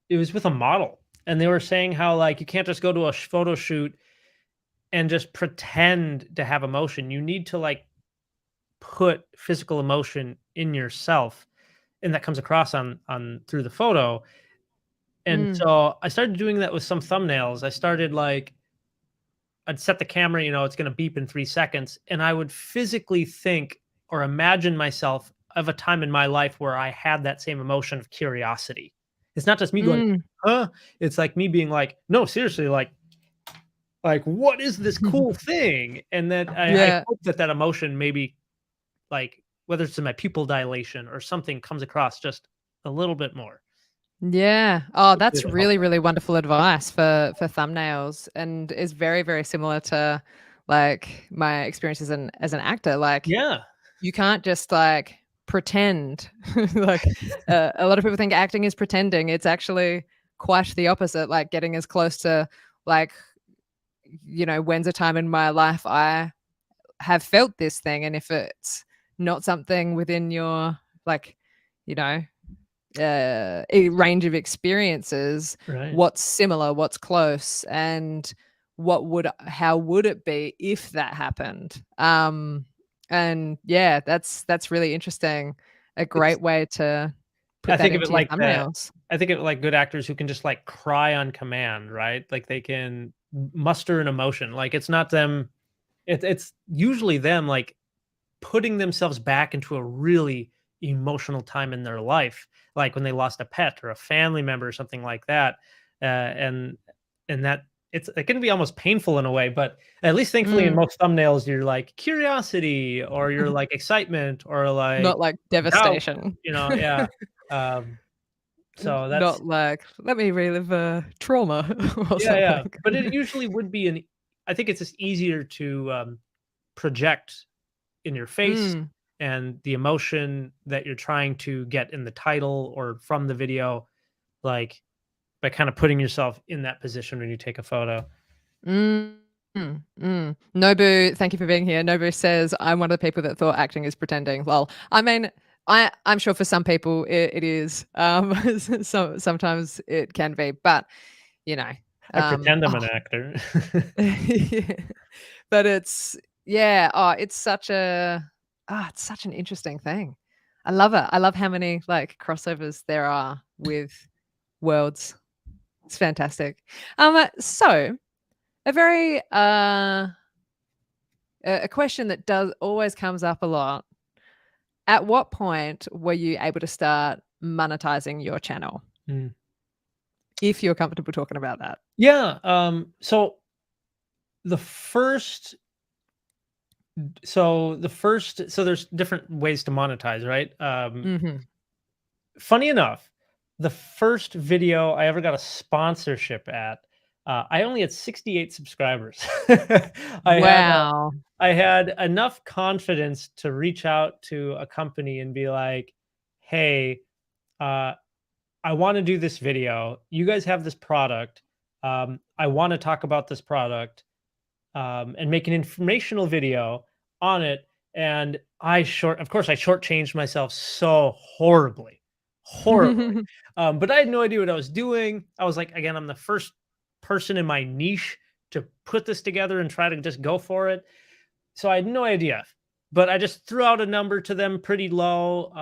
it was with a model, and they were saying how like you can't just go to a photo shoot and just pretend to have emotion. You need to like put physical emotion in yourself, and that comes across on through the photo. And so I started doing that with some thumbnails. I started like, I'd set the camera, it's going to beep in 3 seconds. And I would physically think or imagine myself of a time in my life where I had that same emotion of curiosity. It's not just me going, huh? It's like me being like, no, seriously, like what is this cool thing? And then I hope that emotion, maybe like whether it's in my pupil dilation or something, comes across just a little bit more. Yeah. Oh, that's really, really wonderful advice for thumbnails, and is very, very similar to like my experience as an actor. Like, you can't just like pretend. Like a lot of people think acting is pretending. It's actually quite the opposite. Like getting as close to like when's a time in my life I have felt this thing, and if it's not something within your a range of experiences, Right. what's similar, what's close, and how would it be if that happened? And yeah, that's really interesting. A great It's way to I put that think of it into your like that. thumbnails. I think of it like good actors who can just like cry on command, right? Like they can muster an emotion. Like it's not them. It's usually them like putting themselves back into a really emotional time in their life, like when they lost a pet or a family member or something like that. And that it can be almost painful in a way, but at least thankfully in Mm. most thumbnails you're like curiosity or you're like excitement or like Not like doubt, devastation. yeah. Um, so that's Not like, let me relive a trauma or yeah. something. But it usually would be I think it's just easier to project in your face Mm. and the emotion that you're trying to get in the title or from the video, like by kind of putting yourself in that position when you take a photo. Mm, Nobu, thank you for being here. Nobu says, I'm one of the people that thought acting is pretending. Well, I mean, I'm sure for some people it is. So sometimes it can be, but you know, I pretend I'm oh, an actor. yeah. But it's such an interesting thing. I love it. I love how many like crossovers there are with worlds. It's fantastic. So a very a question that does always comes up a lot. At what point were you able to start monetizing your channel? Mm. If you're comfortable talking about that. Yeah. So the first so there's different ways to monetize, right? Mhm. Funny enough, the first video I ever got a sponsorship at, I only had 68 subscribers. I had Wow. I had enough confidence to reach out to a company and be like, "Hey, uh, I want to do this video. You guys have this product. I want to talk about this product and make an informational video on it." And of course, I shortchanged myself so horribly. But I had no idea what I was doing. I was like, again, I'm the first person in my niche to put this together and try to just go for it. So I had no idea, but I just threw out a number to them pretty low.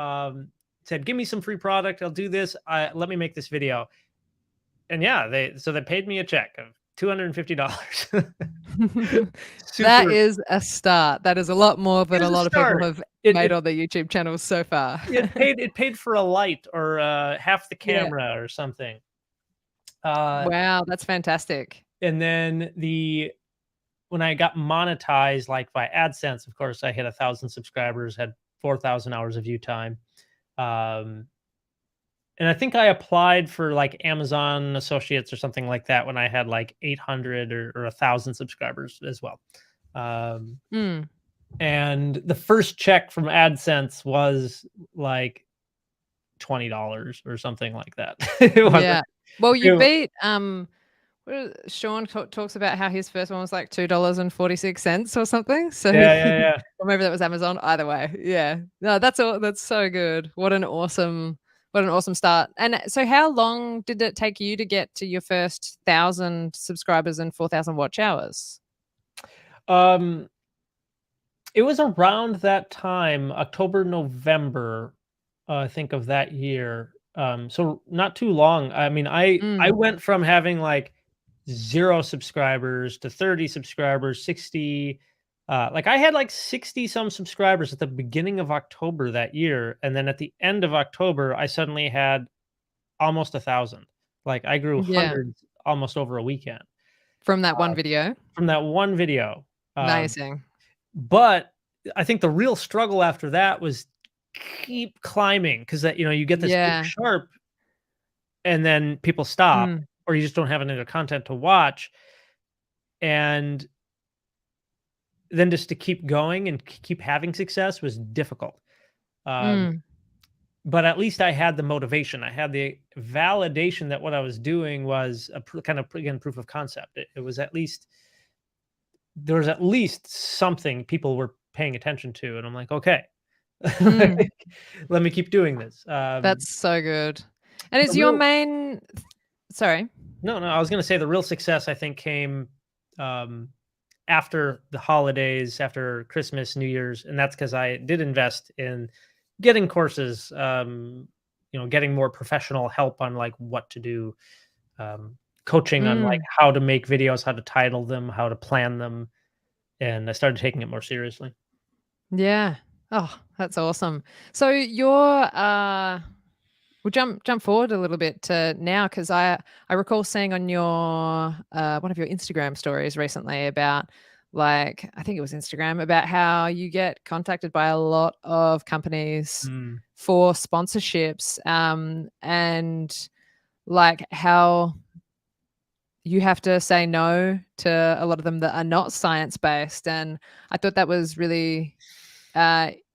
Said, "Give me some free product. I'll do this. Let me make this video." And yeah, they paid me a check of $250. That Super. is a start. That is a lot more It than a was a lot of people start. have It made it on their YouTube channels so far. it paid for a light or half the Yeah. camera or something. Uh, Wow, that's fantastic. and then when I got monetized, like by AdSense, of course, I hit 1,000 subscribers, had 4,000 hours of view time. Um, and I think I applied for like Amazon Associates or something like that when I had like 800 or 1,000 subscribers as well. Mm. And the first check from AdSense was like $20 or something like that. It wasn't. Yeah. Well, you It, beat Sean talks about how his first one was like $2.46 or something. So yeah. or maybe that was Amazon. Either way. Yeah. No, that's all that's so good. What an awesome start. And so how long did it take you to get to your first 1,000 subscribers and 4,000 watch hours? Um, it was around that time, October, November, I think of that year. So not too long. I mean, I Mm. went from having like 0 subscribers to 30 subscribers, 60. Like I had like 60 some subscribers at the beginning of October that year, and then at the end of October, I suddenly had almost 1,000. Like I grew Yeah. hundreds almost over a weekend From that one video. from that one video. Um, Amazing. But I think the real struggle after that was keep climbing because that you get this big Yeah. sharp and then people stop Mm. or you just don't have any other content to watch. And then just to keep going and keep having success was difficult. Um, Mm. but at least I had the motivation. I had the validation that what I was doing was kind of again proof of concept. It was at least there was at least something people were paying attention to, and I'm like, okay, Mm, let me keep doing this. that's so good. And The is your real main sorry. No, I was going to say the real success I think came after the holidays, after Christmas, New Year's, and that's because I did invest in getting courses, getting more professional help on like what to do, coaching on like Mm, how to make videos, how to title them, how to plan them, and I started taking it more seriously. yeah. Oh, that's awesome. So you're we'll jump forward a little bit to now because I recall seeing on your one of your Instagram stories recently about like I think it was Instagram about how you get contacted by a lot of companies Mm, for sponsorships and like how you have to say no to a lot of them that are not science based and I thought that was really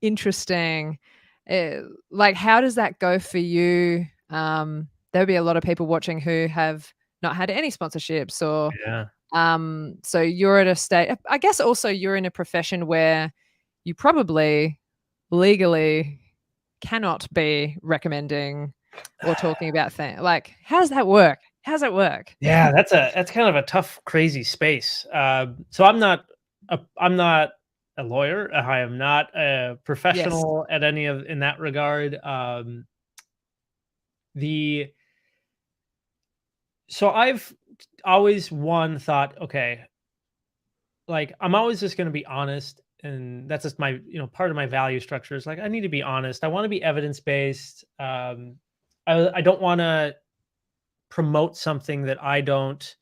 interesting. Like, how does that go for you? There'll be a lot of people watching who have not had any sponsorships, or yeah. so you're at a state. I guess also you're in a profession where you probably legally cannot be recommending or talking about things. Like, how does that work? How does that work? Yeah, that's kind of a tough, crazy space. So I'm not a lawyer. I am not a Yes. professional at any of in that regard. The so I've always thought, okay, like I'm always just going to be honest, and that's just my part of my value structure is like I need to be honest. I want to be evidence based. I don't want to promote something that I don't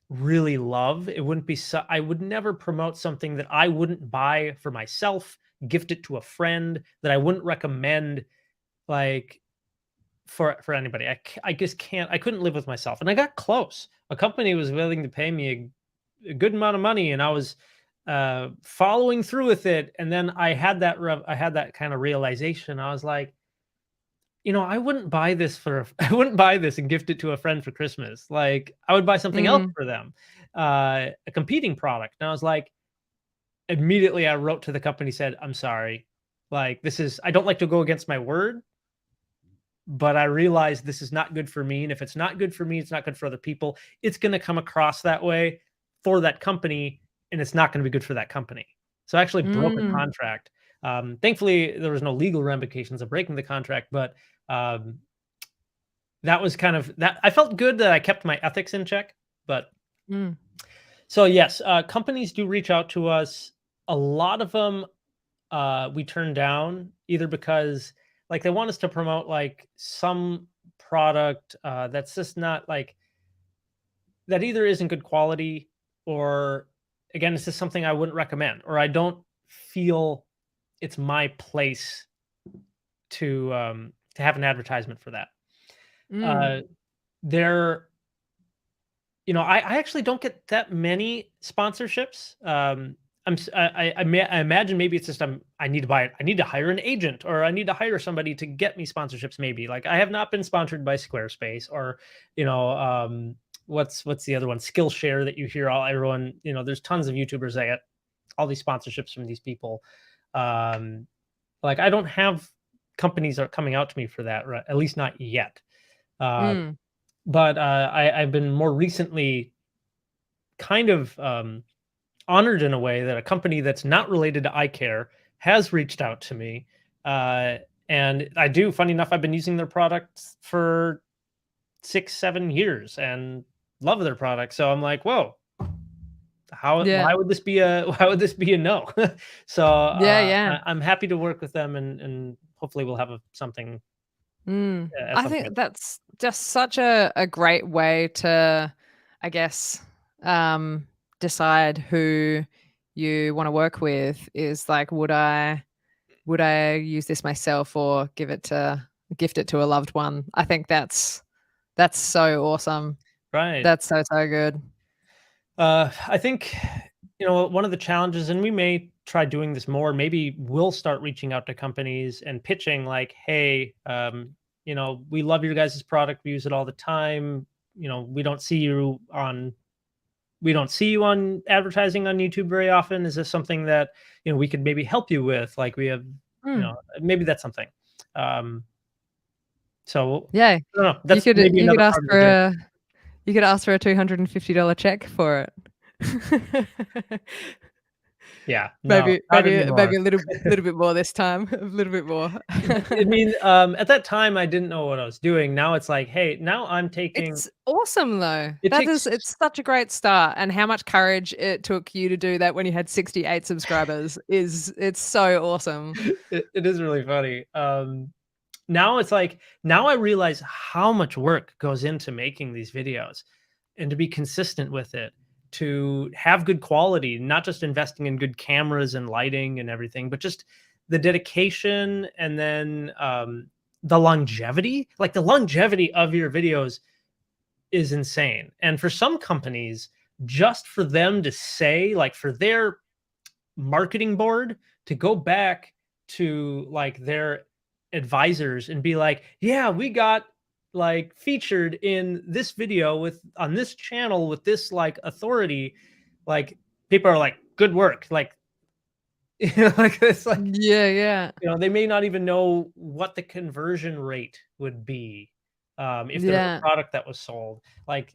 really love. It wouldn't be I would never promote something that I wouldn't buy for myself, gift it to a friend, that I wouldn't recommend like for anybody. I just can't. I couldn't live with myself. And I got close. A company was willing to pay me a good amount of money and I was following through with it, and then I had that kind of realization. I was like, I wouldn't buy this I wouldn't buy this and gift it to a friend for Christmas. Like, I would buy something else Mm, for them, a competing product. And I was like, immediately I wrote to the company, said, I'm sorry. Like, I don't like to go against my word, but I realize this is not good for me. And if it's not good for me, it's not good for other people. It's going to come across that way for that company, and it's not going to be good for that company. So I actually broke a mm, contract. Thankfully, there was no legal ramifications of breaking the contract, but um, that was kind of that. I felt good that I kept my ethics in check. But mm, so yes, companies do reach out to us. A lot of them we turn down either because like they want us to promote like some product that's just not like that either isn't good quality, or again it's just something I wouldn't recommend, or I don't feel it's my place to have an advertisement for that. mm, Uh, there I actually don't get that many sponsorships. I imagine maybe it's just I need to buy it. I need to hire an agent, or I need to hire somebody to get me sponsorships. Maybe like I have not been sponsored by Squarespace, or you know, what's the other one? Skillshare that you hear everyone. There's tons of YouTubers that get all these sponsorships from these people. Um, like I don't have companies that are coming out to me for that, right? At least not yet. Uh, mm. but I've been more recently kind of honored in a way that a company that's not related to eye care has reached out to me. Uh, and funny enough, I've been using their products for 6-7 years and love their product. So I'm like, whoa, Yeah. why would this be a no? So Yeah, yeah. I'm happy to work with them, and hopefully we'll have something at I some point. think that's just such a great way to, I guess, um, decide who you want to work with is like, would I use this myself or gift it to a loved one? I think that's so awesome. Right. That's so, so good. I think, one of the challenges, and we may try doing this more, maybe we'll start reaching out to companies and pitching like, hey, we love your guys' product. We use it all the time. We don't see you on we don't see you on advertising on YouTube very often. Is this something that, we could maybe help you with? Like we have, maybe that's something. So Yeah, I don't know. you That's could maybe you could another ask part of the for journey. you could ask for a $250 check for it. Yeah, no, Maybe not maybe anymore. maybe a little bit more this time, a little bit more. I mean, at that time, I didn't know what I was doing. Now it's like, hey, now I'm taking. It's awesome though. It takes. It's such a great start, and how much courage it took you to do that when you had 68 subscribers it's so awesome. It is really funny. Now it's like, now I realize how much work goes into making these videos, and to be consistent with it, to have good quality, not just investing in good cameras and lighting and everything, but just the dedication, and then the longevity. Like the longevity of your videos is insane. And for some companies, just for them to say, like for their marketing board to go back to like their advisors and be like, yeah, we got like featured in this video with on this channel with this like authority, like people are like, good work. Like, like it's like, Yeah, yeah. they may not even know what the conversion rate would be if there's a Yeah. product that was sold. Like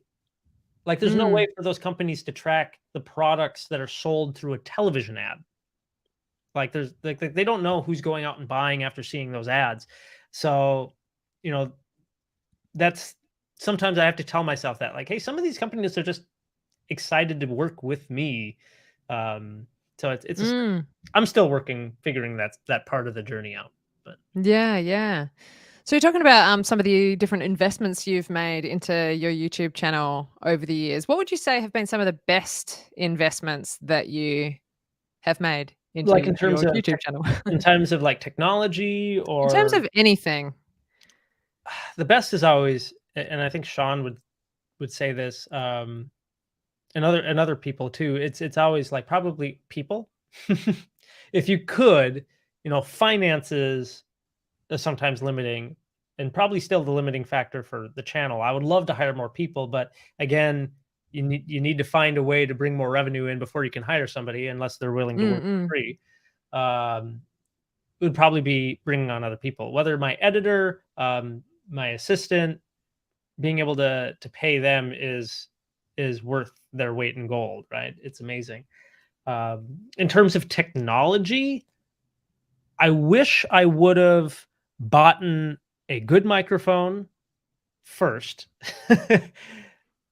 there's no way Mm. for those companies to track the products that are sold through a television ad. Like there's like they don't know who's going out and buying after seeing those ads. So, you know, that's sometimes I have to tell myself that, like, hey, some of these companies are just excited to work with me. So Mm. I'm still figuring that part of the journey out. But Yeah, yeah. So you're talking about some of the different investments you've made into your YouTube channel over the years. What would you say have been some of the best investments that you have made like into your YouTube channel? in terms of like technology, In terms or of anything. the best is always, and I think Sean would say this, and other people too. It's always like probably people. If you could, finances is sometimes limiting, and probably still the limiting factor for the channel. I would love to hire more people, but again, you need to find a way to bring more revenue in before you can hire somebody, unless they're willing to work for Mm-mm. free. It would probably be bringing on other people, whether my editor, my assistant, being able to pay them is worth their weight in gold, right? It's amazing. In terms of technology, I wish I would have bought a good microphone first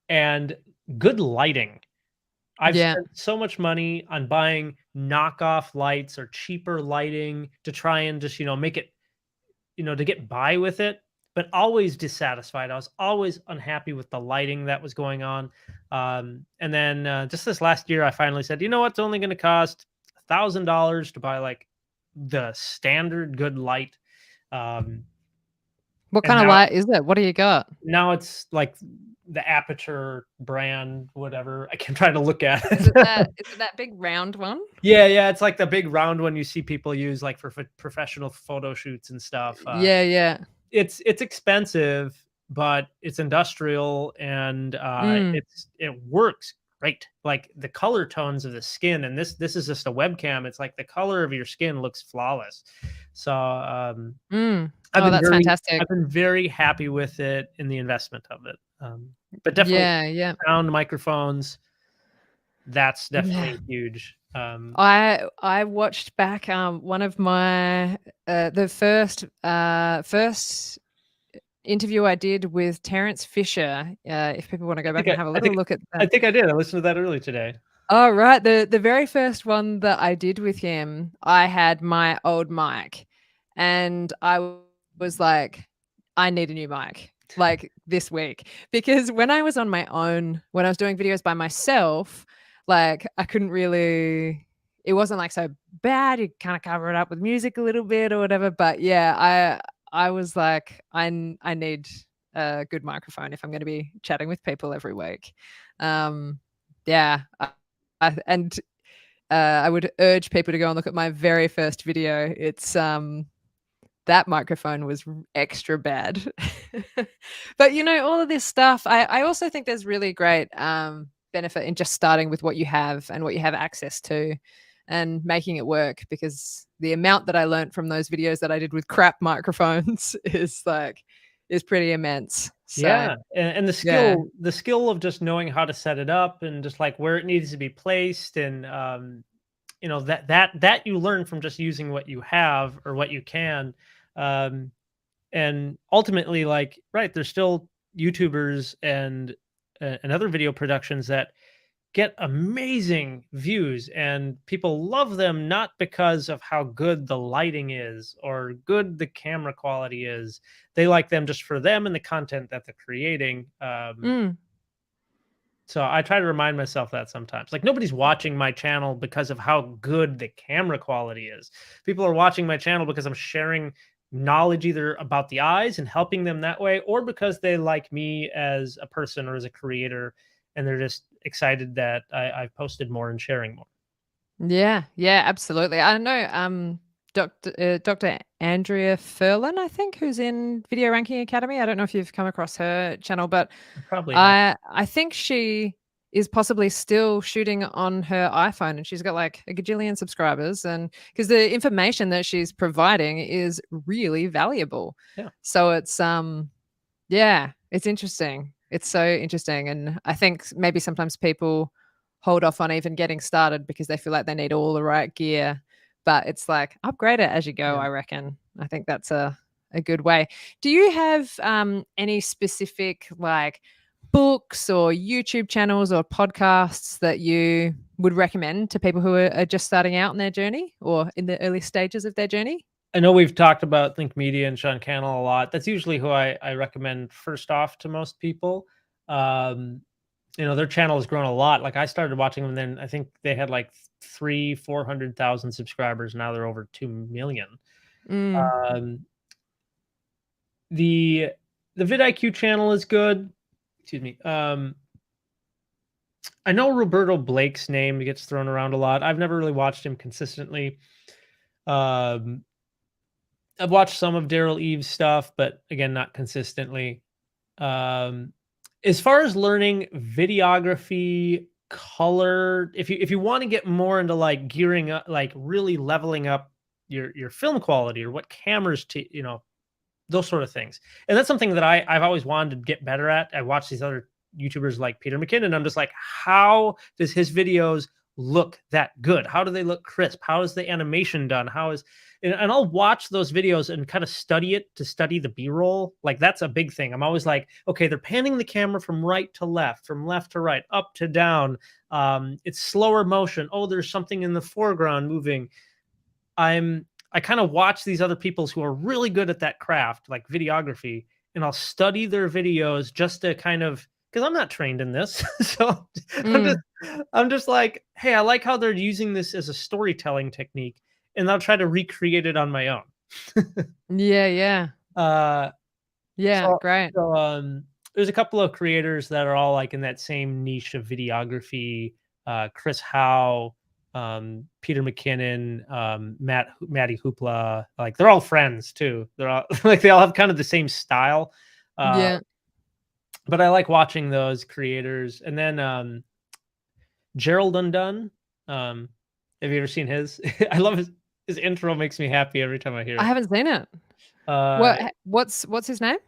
and good lighting. I've Yeah. spent so much money on buying knockoff lights or cheaper lighting to try and just, make it, to get by with it, but always dissatisfied. I was always unhappy with the lighting that was going on. And then just this last year, I finally said, you know what? It's only going to cost $1,000 to buy like the standard good light. What And kind of light is it? What do you got? now it's like the Aperture brand, whatever. I can try to look at Is it. it that big round one? Yeah, it's like the big round one you see people use like for professional photo shoots and stuff. Yeah, yeah. It's expensive, but it's industrial, and Mm. it works great. Like the color tones of the skin, and this is just a webcam. It's like the color of your skin looks flawless. So Mm. Oh, that's fantastic. I've been very happy with it in the investment of it. But definitely Yeah, yeah. sound microphones. That's Yeah. definitely huge. I watched back one of my the first interview I did with Terence Fisher. If people want to go back and have a little look at I that. think I did. I listened to that earlier today. Oh, right. The very first one that I did with him, I had my old mic, and I was like, I need a new mic like this week, because when I was on my own, when I was doing videos by myself, like I couldn't really, it wasn't like so bad. You kind of cover it up with music a little bit or whatever. But yeah, I was like, I need a good microphone if I'm going to be chatting with people every week. Yeah. And I would urge people to go and look at my very first video. It's that microphone was extra bad. But all of this stuff, I also think there's really great benefit in just starting with what you have and what you have access to and making it work, because the amount that I learned from those videos that I did with crap microphones is pretty immense. So Yeah, and yeah. the skill of just knowing how to set it up and just like where it needs to be placed, and that you learn from just using what you have or what you can, um, and ultimately, like, right, there's still YouTubers and other video productions that get amazing views, and people love them not because of how good the lighting is or good the camera quality is. They like them just for them and the content that they're creating. Mm. So I try to remind myself that sometimes, like, nobody's watching my channel because of how good the camera quality is. People are watching my channel because I'm sharing knowledge either about the eyes and helping them that way, or because they like me as a person or as a creator, and they're just excited that I've posted more and sharing more. Yeah, yeah, absolutely. I know Dr. Andrea Furlan, I think, who's in Video Ranking Academy. I don't know if you've come across her channel, but I probably have. I think she is possibly still shooting on her iPhone, and she's got like a gajillion subscribers, and because the information that she's providing is really valuable. Yeah. So yeah, it's interesting. It's so interesting. And I think maybe sometimes people hold off on even getting started because they feel like they need all the right gear. But it's like upgrade it as you go, Yeah. I reckon. I think that's a good way. Do you have any specific like books or YouTube channels or podcasts that you would recommend to people who are just starting out in their journey or in the early stages of their journey? I know we've talked about Think Media and Sean Cannell a lot. That's usually who I recommend first off to most people. Um, their channel has grown a lot. Like, I started watching them, then I think they had like 400,000 subscribers. Now they're over 2 million. Mm, Um, the the vidIQ channel is good. Excuse me. I know Roberto Blake's name gets thrown around a lot. I've never really watched him consistently. Um, I've watched some of Daryl Eve's stuff, but again, not consistently. Um, as far as learning videography, color, if you want to get more into like gearing up, like really leveling up your film quality or what cameras to, those sort of things. And that's something that I've always wanted to get better at. I watch these other YouTubers like Peter McKinnon. I'm just like, how does his videos look that good? How do they look crisp? How is the animation done? And I'll watch those videos and kind of study it to study the B-roll. Like, that's a big thing. I'm always like, okay, they're panning the camera from right to left, from left to right, up to down. It's slower motion. Oh, there's something in the foreground moving. I kind of watch these other people who are really good at that craft, like videography, and I'll study their videos just to kind of, because I'm not trained in this. So I'm just mm. I'm just like, hey, I like how they're using this as a storytelling technique, and I'll try to recreate it on my own. Yeah, yeah. Uh Yeah, so great. there's a couple of creators that are all like in that same niche of videography. Chris Howe, Peter McKinnon, Matty Hoopla, like, they're all friends too. They're all like, they all have kind of the same style. Uh, Yeah. but I like watching those creators. And then Gerald Undone. Have you ever seen his? I love his intro, makes me happy every time I hear I it. haven't seen it. Uh, What's his name?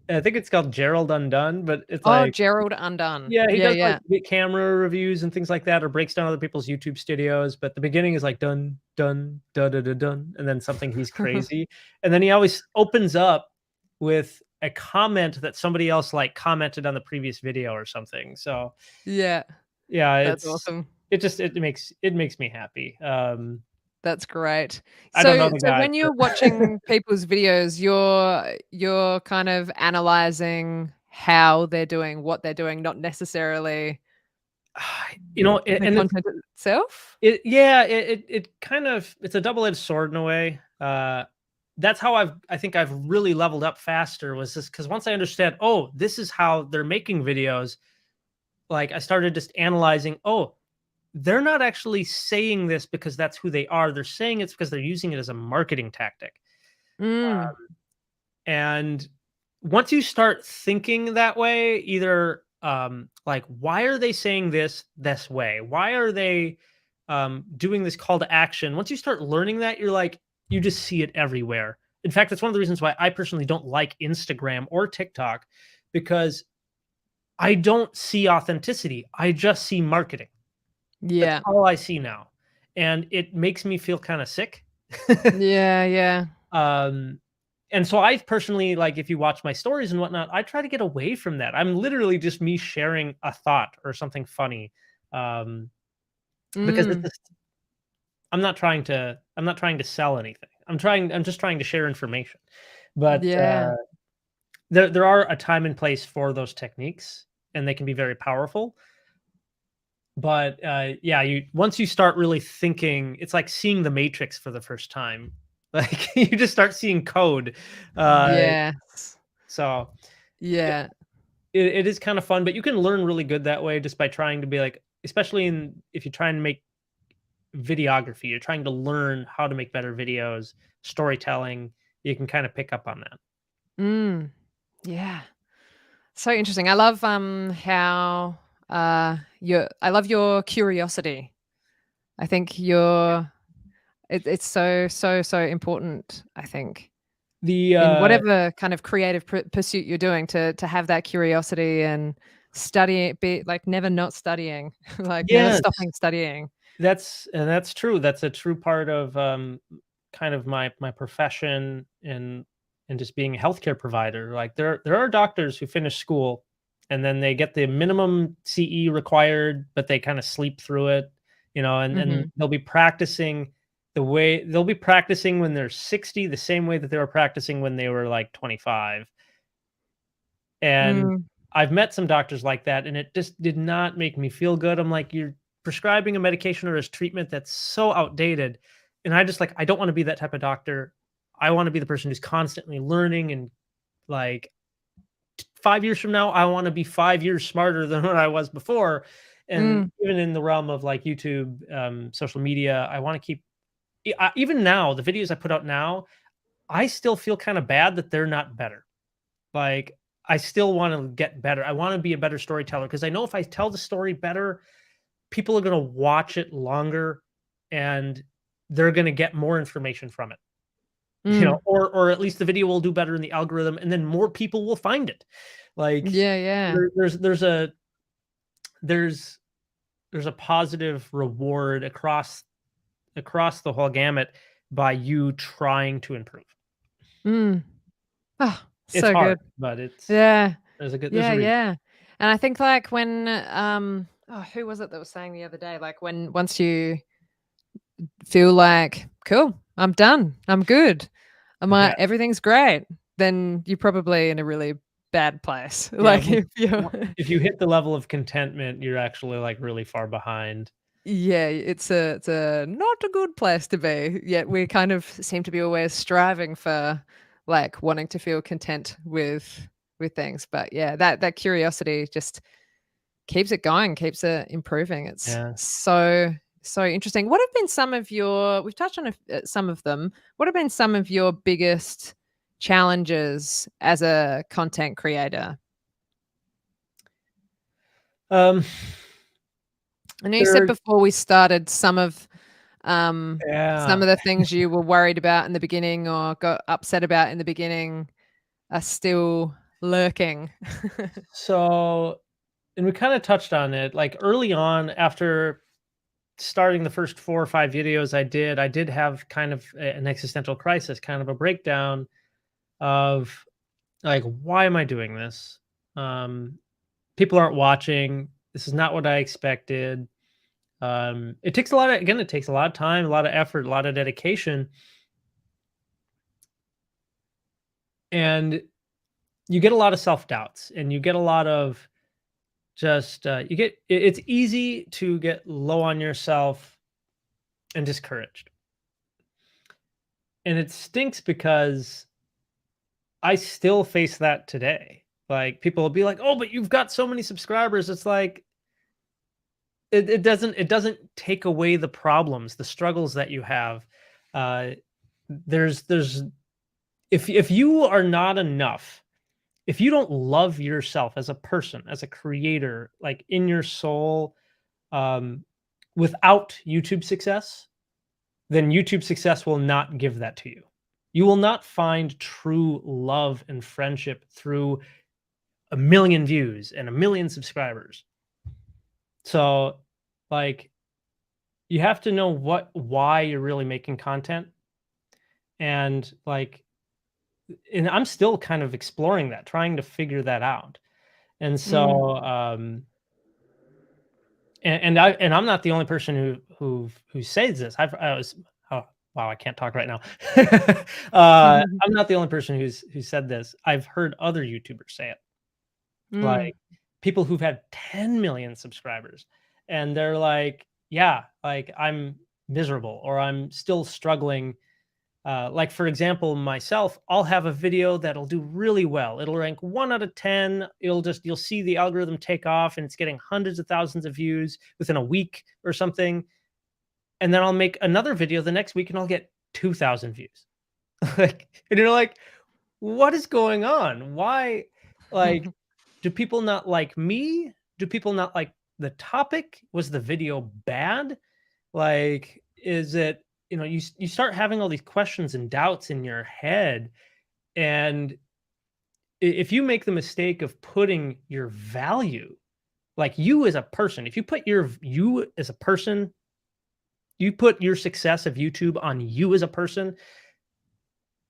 I think it's called Gerald Undone, but it's Oh, like, Gerald Undone. yeah, he Yeah, does like yeah. camera reviews and things like that, or breaks down other people's YouTube studios. But the beginning is like dun dun da da da dun, and then something he's crazy, and then he always opens up with a comment that somebody else like commented on the previous video or something. So Yeah, yeah, that's awesome. it makes me happy. That's great. I don't know So the so guy, when you're but watching people's videos, you're kind of analyzing how they're doing, what they're doing, not necessarily the and content itself? it kind of, it's a double-edged sword in a way. That's how I think I've really leveled up faster, was just because once I understand, oh, this is how they're making videos, like, I started just analyzing, oh, they're not actually saying this because that's who they are. They're saying it's because they're using it as a marketing tactic. Mm. And once you start thinking that way, either like, why are they saying this way? Why are they doing this call to action? Once you start learning that, you're like, you just see it everywhere. In fact, it's one of the reasons why I personally don't like Instagram or TikTok, because I don't see authenticity. I just see marketing. That's Yeah. all I see now. And it makes me feel kind of sick. Yeah. Yeah. And so I personally, like, if you watch my stories and whatnot, I try to get away from that. I'm literally just me sharing a thought or something funny. Because it's Mm. just, I'm not trying to sell anything. I'm just trying to share information. But Yeah. there are a time and place for those techniques, and they can be very powerful. But yeah, once you start really thinking, it's like seeing the Matrix for the first time. Like, you just start seeing code. Yes. So yeah, Yeah. it is kind of fun, but you can learn really good that way, just by trying to be like, especially if you try and make videography, you're trying to learn how to make better videos, storytelling, you can kind of pick up on that. Mm. Yeah. So interesting. I love how I love your curiosity. I think it's so important, I think, The in whatever kind of creative pursuit you're doing, to have that curiosity and study, be like never not studying, like never yes, stopping studying. that's true. That's a true part of kind of my profession, and just being a healthcare provider. Like, there are doctors who finish school and then they get the minimum CE required, but they kind of sleep through it, and Mhm. they'll be practicing when they're 60 the same way that they were practicing when they were like 25. And Mm. I've met some doctors like that, and it just did not make me feel good. I'm like, you're prescribing a medication or a treatment that's so outdated. And I don't want to be that type of doctor. I want to be the person who's constantly learning, and, like, 5 years from now, I want to be 5 years smarter than what I was before. And Mm. even in the realm of like YouTube, social media, I want to keep, even now, the videos I put out now, I still feel kind of bad that they're not better. Like, I still want to get better. I want to be a better storyteller, because I know if I tell the story better, people are going to watch it longer, and they're going to get more information from it. Mm. Or at least the video will do better in the algorithm, and then more people will find it. Like, Yeah, yeah. there's there's a positive reward across the whole gamut by you trying to improve. Mm. Oh, It's so hard, good. but Yeah. there's Yeah, a reason. yeah. And I think, like, when who was it that was saying the other day, like, when once you feel like, cool, I'm done, I'm good, Yeah. everything's great, then you're probably in a really bad place. Yeah, Like, if you're if you hit the level of contentment, you're actually, like, really far behind. yeah, it's a not a good place to be. Yet we kind of seem to be always striving for, like, wanting to feel content with things. But yeah, that curiosity just keeps it going, keeps it improving. It's Yeah. so interesting. What have been some of your we've touched on some of them. What have been some of your biggest challenges as a content creator? Um, I know you said there before we started some yeah. of the things you were worried about in the beginning or got upset about in the beginning are still lurking. So, and we kinda touched on it, like, early on, after starting the first 4 or 5 videos I did have kind of an existential crisis, kind of a breakdown of, like, "Why am I doing this? Um, People aren't watching. This is not what I expected." It takes it takes a lot of time, a lot of effort, a lot of dedication, and you get a lot of self-doubts, and you get a lot of just, it's easy to get low on yourself and discouraged. And it stinks, because I still face that today. Like, people will be like, "Oh, but you've got so many subscribers." It's like, it doesn't take away the problems, the struggles that you have. Uh, there's if you are not enough, if you don't love yourself as a person, as a creator, like in your soul, without YouTube success, then YouTube success will not give that to you. You will not find true love and friendship through 1 million views and 1 million subscribers. So, like, you have to know why you're really making content. And like, and I'm still kind of exploring that, trying to figure that out. And so, and I'm not the only person who says this. I was, oh wow, I can't talk right now. I'm not the only person who said this. I've heard other YouTubers say it, like people who've had 10 million subscribers, and they're like, yeah, like I'm miserable or I'm still struggling. Like for example, myself, I'll have a video that'll do really well. It'll rank 1 out of 10. You'll see the algorithm take off and it's getting hundreds of thousands of views within a week or something. And then I'll make another video the next week and I'll get 2,000 views. Like, and you're like, what is going on? Why? Like, do people not like me? Do people not like the topic? Was the video bad? Like, is it, you start having all these questions and doubts in your head. And if you make the mistake of putting your value, like you as a person, if you put you as a person, you put your success of YouTube on you as a person,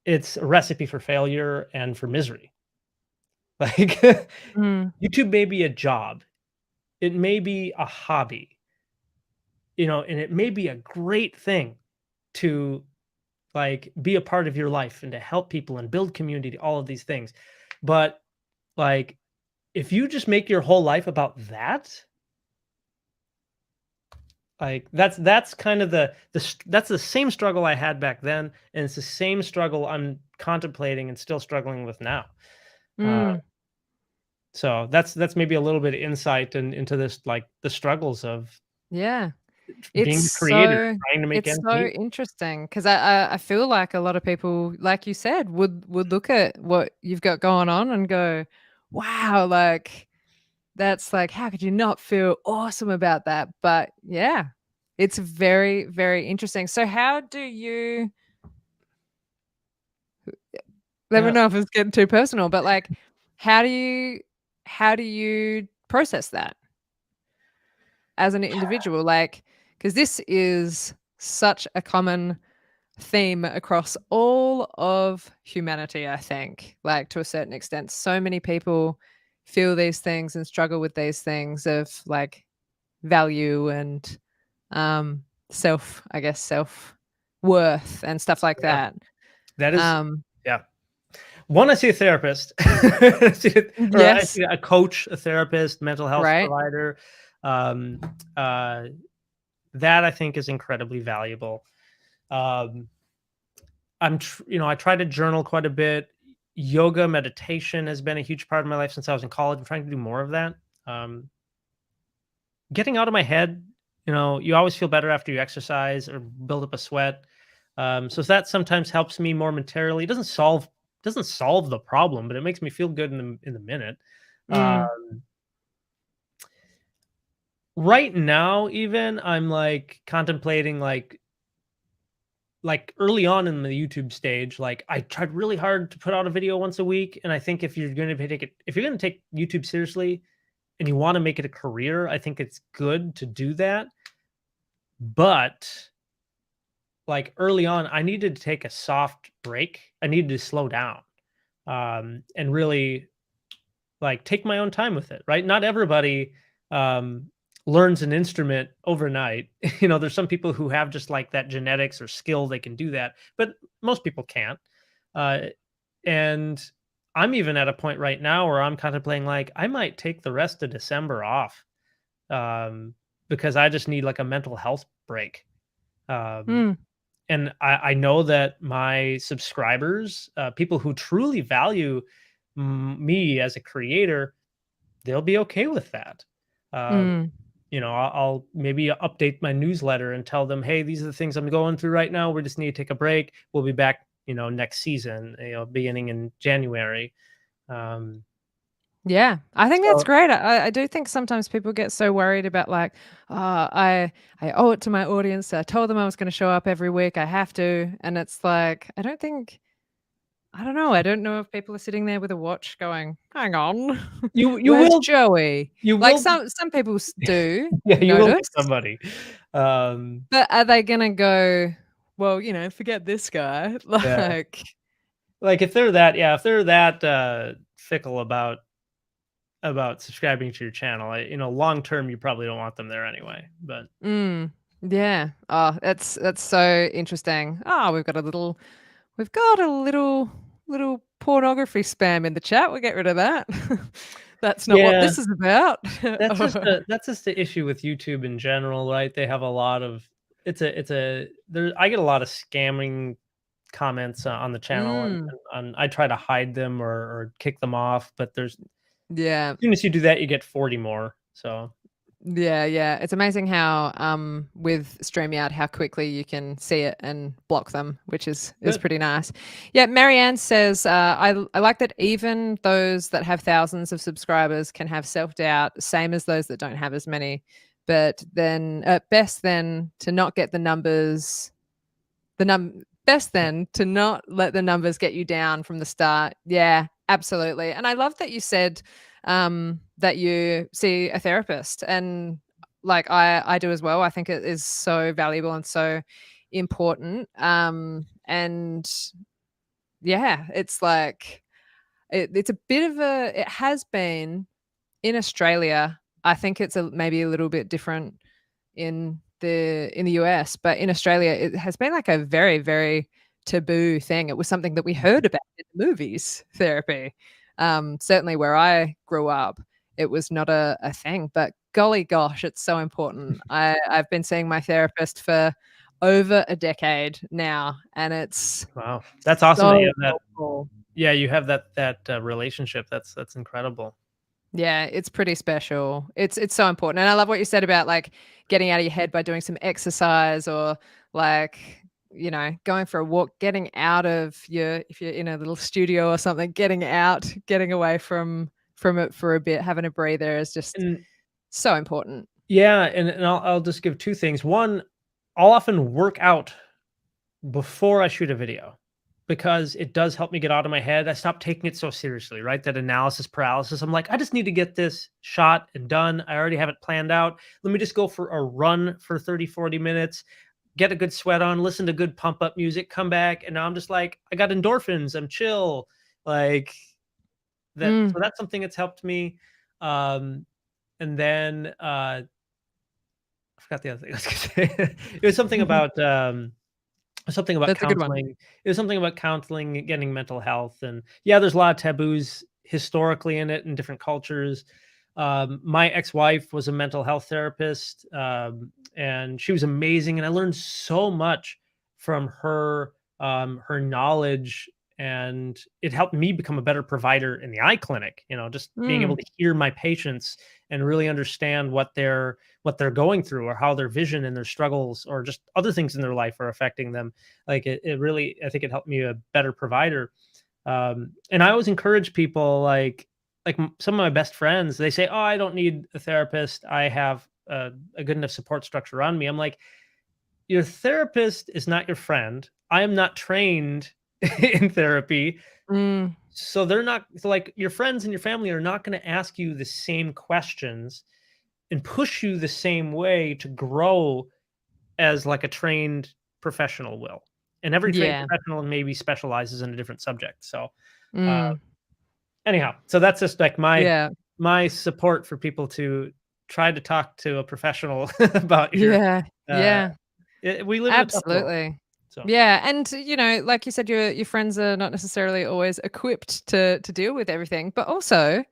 it's a recipe for failure and for misery. Like, YouTube may be a job. It may be a hobby, and it may be a great thing to like be a part of your life and to help people and build community, all of these things. But like, if you just make your whole life about that, like that's kind of that's the same struggle I had back then, and it's the same struggle I'm contemplating and still struggling with now. So that's maybe a little bit of insight into this, like the struggles of being a creator, trying to make ends meet. Interesting because I feel like a lot of people, like you said, would look at what you've got going on and go, wow, like that's like, how could you not feel awesome about that? But yeah, it's very, very interesting. So how do you, let me know if it's getting too personal, but like, how do you process that as an individual? Like, because this is such a common theme across all of humanity, I think, like to a certain extent. So many people feel these things and struggle with these things of like value and self worth and stuff like that. That is, yeah. One, I see a therapist, I see a coach, a therapist, mental health provider. That I think is incredibly valuable. I try to journal quite a bit. Yoga, meditation has been a huge part of my life since I was in college. I'm trying to do more of that. Getting out of my head, you always feel better after you exercise or build up a sweat. So that sometimes helps me momentarily. It doesn't solve the problem, but it makes me feel good in the minute. Right now, even I'm like contemplating like early on in the YouTube stage, like I tried really hard to put out a video once a week. And I think if you're going to take YouTube seriously and you want to make it a career, I think it's good to do that. But like early on, I needed to take a soft break. I needed to slow down, and really like take my own time with it. Right. Not everybody, learns an instrument overnight. There's some people who have just like that genetics or skill, they can do that, but most people can't. And I'm even at a point right now where I'm contemplating like I might take the rest of December off, because I just need like a mental health break. And I know that my subscribers, people who truly value me as a creator, they'll be okay with that. I'll maybe update my newsletter and tell them, hey, these are the things I'm going through right now. We just need to take a break. We'll be back, next season, beginning in January. Yeah, I think that's So great. I do think sometimes people get so worried about like, oh, I owe it to my audience. I told them I was going to show up every week. I have to, and it's like I don't think I don't know. I don't know if people are sitting there with a watch going, "Hang on, you where's will Joey?" you Like will some people do yeah, you will get notice, somebody. but are they gonna go, "Well, forget this guy." Yeah. Like, Like if they're that fickle about subscribing to your channel, long term you probably don't want them there anyway. But yeah. Oh, that's so interesting. Oh, we've got a little pornography spam in the chat. We'll get rid of that. That's not what yeah, this is about. that's just the issue with YouTube in general, right? They have a lot of it's a there. I get a lot of scamming comments on the channel, and, Mm, I try to hide them or kick them off, but as yeah. soon as you do that, you get 40 more. So Yeah, yeah. It's amazing how with StreamYard how quickly you can see it and block them, which is good. pretty nice. Yeah, Marianne says I like that even those that have thousands of subscribers can have self-doubt, same as those that don't have as many. But then at best then to not get the best then to not let the numbers get you down from the start. Yeah, absolutely. And I love that you said that you see a therapist, and like I do as well. I think it is so valuable and so important. And yeah, it's like it's a bit of a it has been in Australia. I think it's maybe a little bit different in the US, but in Australia, it has been like a very, very taboo thing. It was something that we heard about in the movies, therapy. Certainly where I grew up, it was not a thing, but golly gosh, it's so important. I've been seeing my therapist for over a decade now, and it's Wow, that's awesome that you so have that. helpful. Yeah, you have that relationship. That's incredible. Yeah, it's pretty special. It's so important. And I love what you said about like getting out of your head by doing some exercise or like, going for a walk, getting out of your if you're in a little studio or something, getting out, getting away from it for a bit, having a breather is just And so important. yeah, and I'll just give two things. One, I'll often work out before I shoot a video because it does help me get out of my head. I stop taking it so seriously, right? That analysis paralysis. I'm like, I just need to get this shot and done. I already have it planned out. Let me just go for a run for 30, 40 minutes, get a good sweat on, listen to good pump up music, come back. And now I'm just like, I got endorphins. I'm chill. Like that. Mm, So that's something that's helped me. And then I forgot the other thing I was going to say. It was something about that's a good one. counseling. It was something about counseling, getting mental health, and yeah, there's a lot of taboos historically in it in different cultures. My ex-wife was a mental health therapist, and she was amazing, and I learned so much from her. Her knowledge, and it helped me become a better provider in the eye clinic. Just being able Mm, to hear my patients and really understand what they're going through or how their vision and their struggles or just other things in their life are affecting them. Like it really, I think it helped me a better provider. And I always encourage people some of my best friends, they say, oh, I don't need a therapist. I have a good enough support structure around me. I'm like, your therapist is not your friend. I am not trained in therapy. mm, So they're not like your friends and your family are not going to ask you the same questions and push you the same way to grow as like a trained professional will. And every trained yeah. professional maybe specializes in a different subject. So uh, Mm, anyhow, so that's just like yeah. my support for people to try to talk to a professional about your. Yeah. Uh, Yeah. we live in a tough world, Absolutely. so Yeah, and like you said, your friends are not necessarily always equipped to deal with everything, but also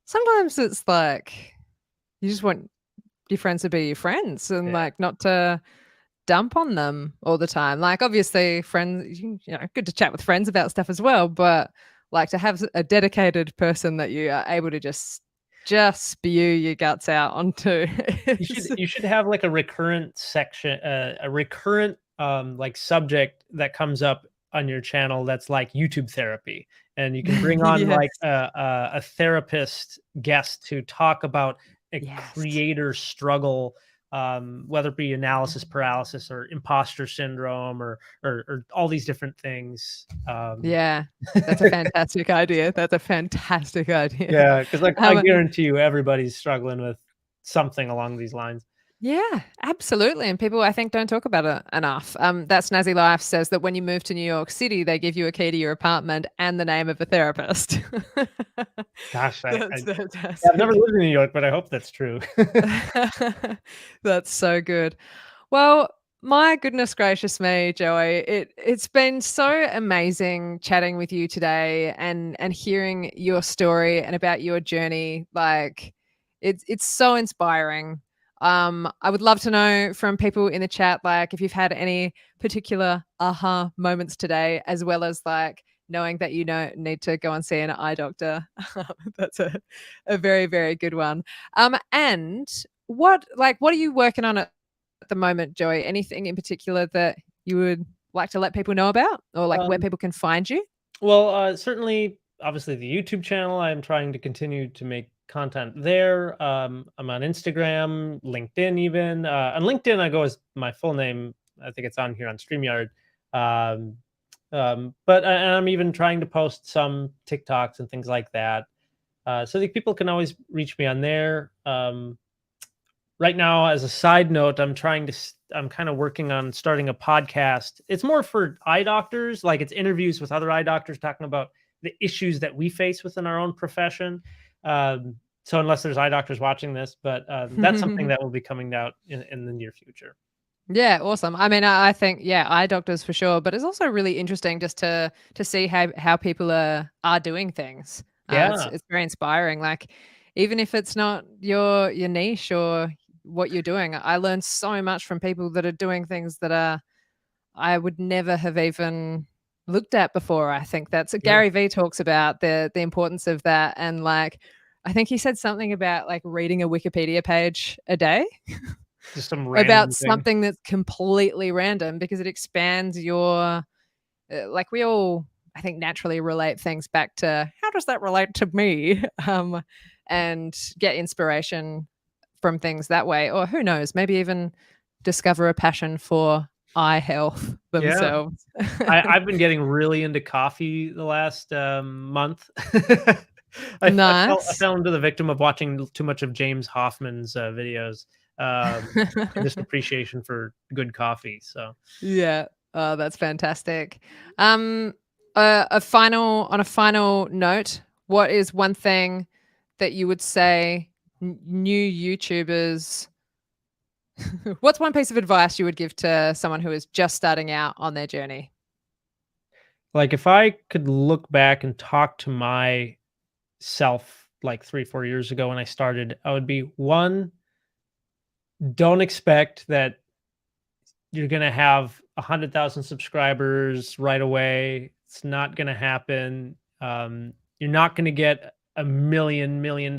sometimes it's like you just want your friends to be your friends and yeah. like not to dump on them all the time. Like obviously friends, good to chat with friends about stuff as well, but like to have a dedicated person that you are able to just spew your guts out onto. You should is- you should have like a recurrent section, a recurrent like subject that comes up on your channel that's like YouTube therapy, and you can bring on like Yes. a therapist guest to talk about a Yes. creator struggle, whether it be analysis paralysis or imposter syndrome or all these different things. Yeah. That's a fantastic idea. That's a fantastic idea. Yeah, because like I Um, guarantee you, everybody's struggling with something along these lines. yeah, absolutely. And people, I think, don't talk about it enough. That Snazzy Life says that when you move to New York City, they give you a key to your apartment and the name of a therapist. Gosh, That's I've never fantastic. lived in New York, but I hope that's true. That's so good. Well, my goodness gracious me, Joey. It's been so amazing chatting with you today and hearing your story and about your journey. Like it's so inspiring. I would love to know from people in the chat, like if you've had any particular aha moments today, as well as like knowing that you know need to go and see an eye doctor. That's a very, very good one. And what are you working on at the moment, Joey? Anything in particular that you would like to let people know about, or like where Um, people can find you? well, certainly, obviously, the YouTube channel. I'm trying to continue to make content there. I'm on Instagram, LinkedIn, even on LinkedIn. I go as my full name. I think it's on here on StreamYard. Um, but and I'm even trying to post some TikToks and things like that. So that people can always reach me on there. Right now, as a side note, I'm kind of working on starting a podcast. It's more for eye doctors, like it's interviews with other eye doctors talking about the issues that we face within our own profession. So unless there's eye doctors watching this, but that's something that will be coming out in the near future. Yeah, awesome. I mean, I think yeah, eye doctors for sure, but it's also really interesting just to see how people are doing things. Yeah. It's very inspiring. Like even if it's not your niche or what you're doing, I learned so much from people that are doing things that I would never have even looked at before. I think that's Yeah. Gary Vee talks about the importance of that, and like I think he said something about like reading a Wikipedia page a day Just some about random thing. something that's completely random because it expands your like we all I think naturally relate things back to how does that relate to me and get inspiration from things that way, or who knows, maybe even discover a passion for eye health Yeah. themselves. I've been getting really into coffee the last month. I Nice. fell into the victim of watching too much of James Hoffman's videos, and just appreciation for good coffee. So, Yeah. Oh, that's fantastic. Um, on a final note, what is one thing that you would say new YouTubers? What's one piece of advice you would give to someone who is just starting out on their journey? like, if I could look back and talk to myself like 3, 4 years ago when I started, I would be one, don't expect that you're gonna have 100,000 subscribers right away. It's not gonna happen. You're not gonna get $1 million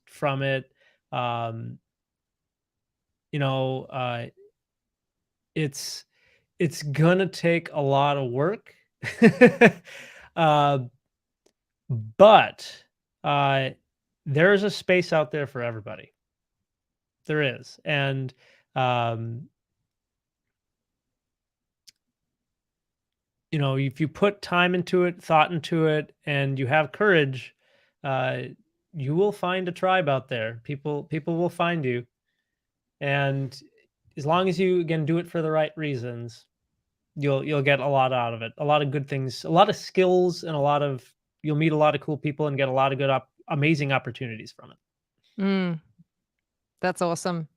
from it. Um, you know, it's it's gonna take a lot of work, uh, but uh, there is a space out there for everybody. There is, and um, if you put time into it, thought into it, and you have courage, uh, you will find a tribe out there. People will find you, and as long as you again do it for the right reasons, you'll get a lot out of it. A lot of good things, a lot of skills, and you'll meet a lot of cool people and get a lot of amazing opportunities from it. Mm, that's awesome.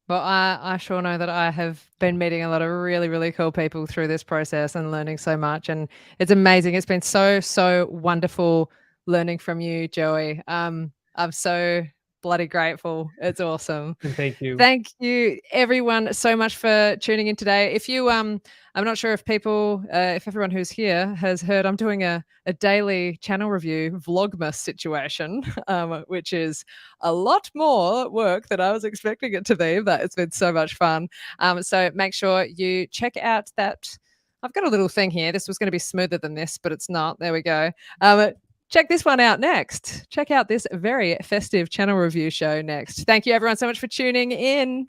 Well, I sure know that I have been meeting a lot of really, really cool people through this process and learning so much. And it's amazing. It's been so, so wonderful learning from you, Joey. I'm so bloody grateful. It's awesome. And thank you. Thank you everyone so much for tuning in today. If you I'm not sure if people if everyone who's here has heard I'm doing a daily channel review vlogmas situation, which is a lot more work than I was expecting it to be, but it's been so much fun. So make sure you check out that I've got a little thing here. This was going to be smoother than this, but it's not. There we go. Check this one out next. Check out this very festive channel review show next. Thank you, everyone, so much for tuning in.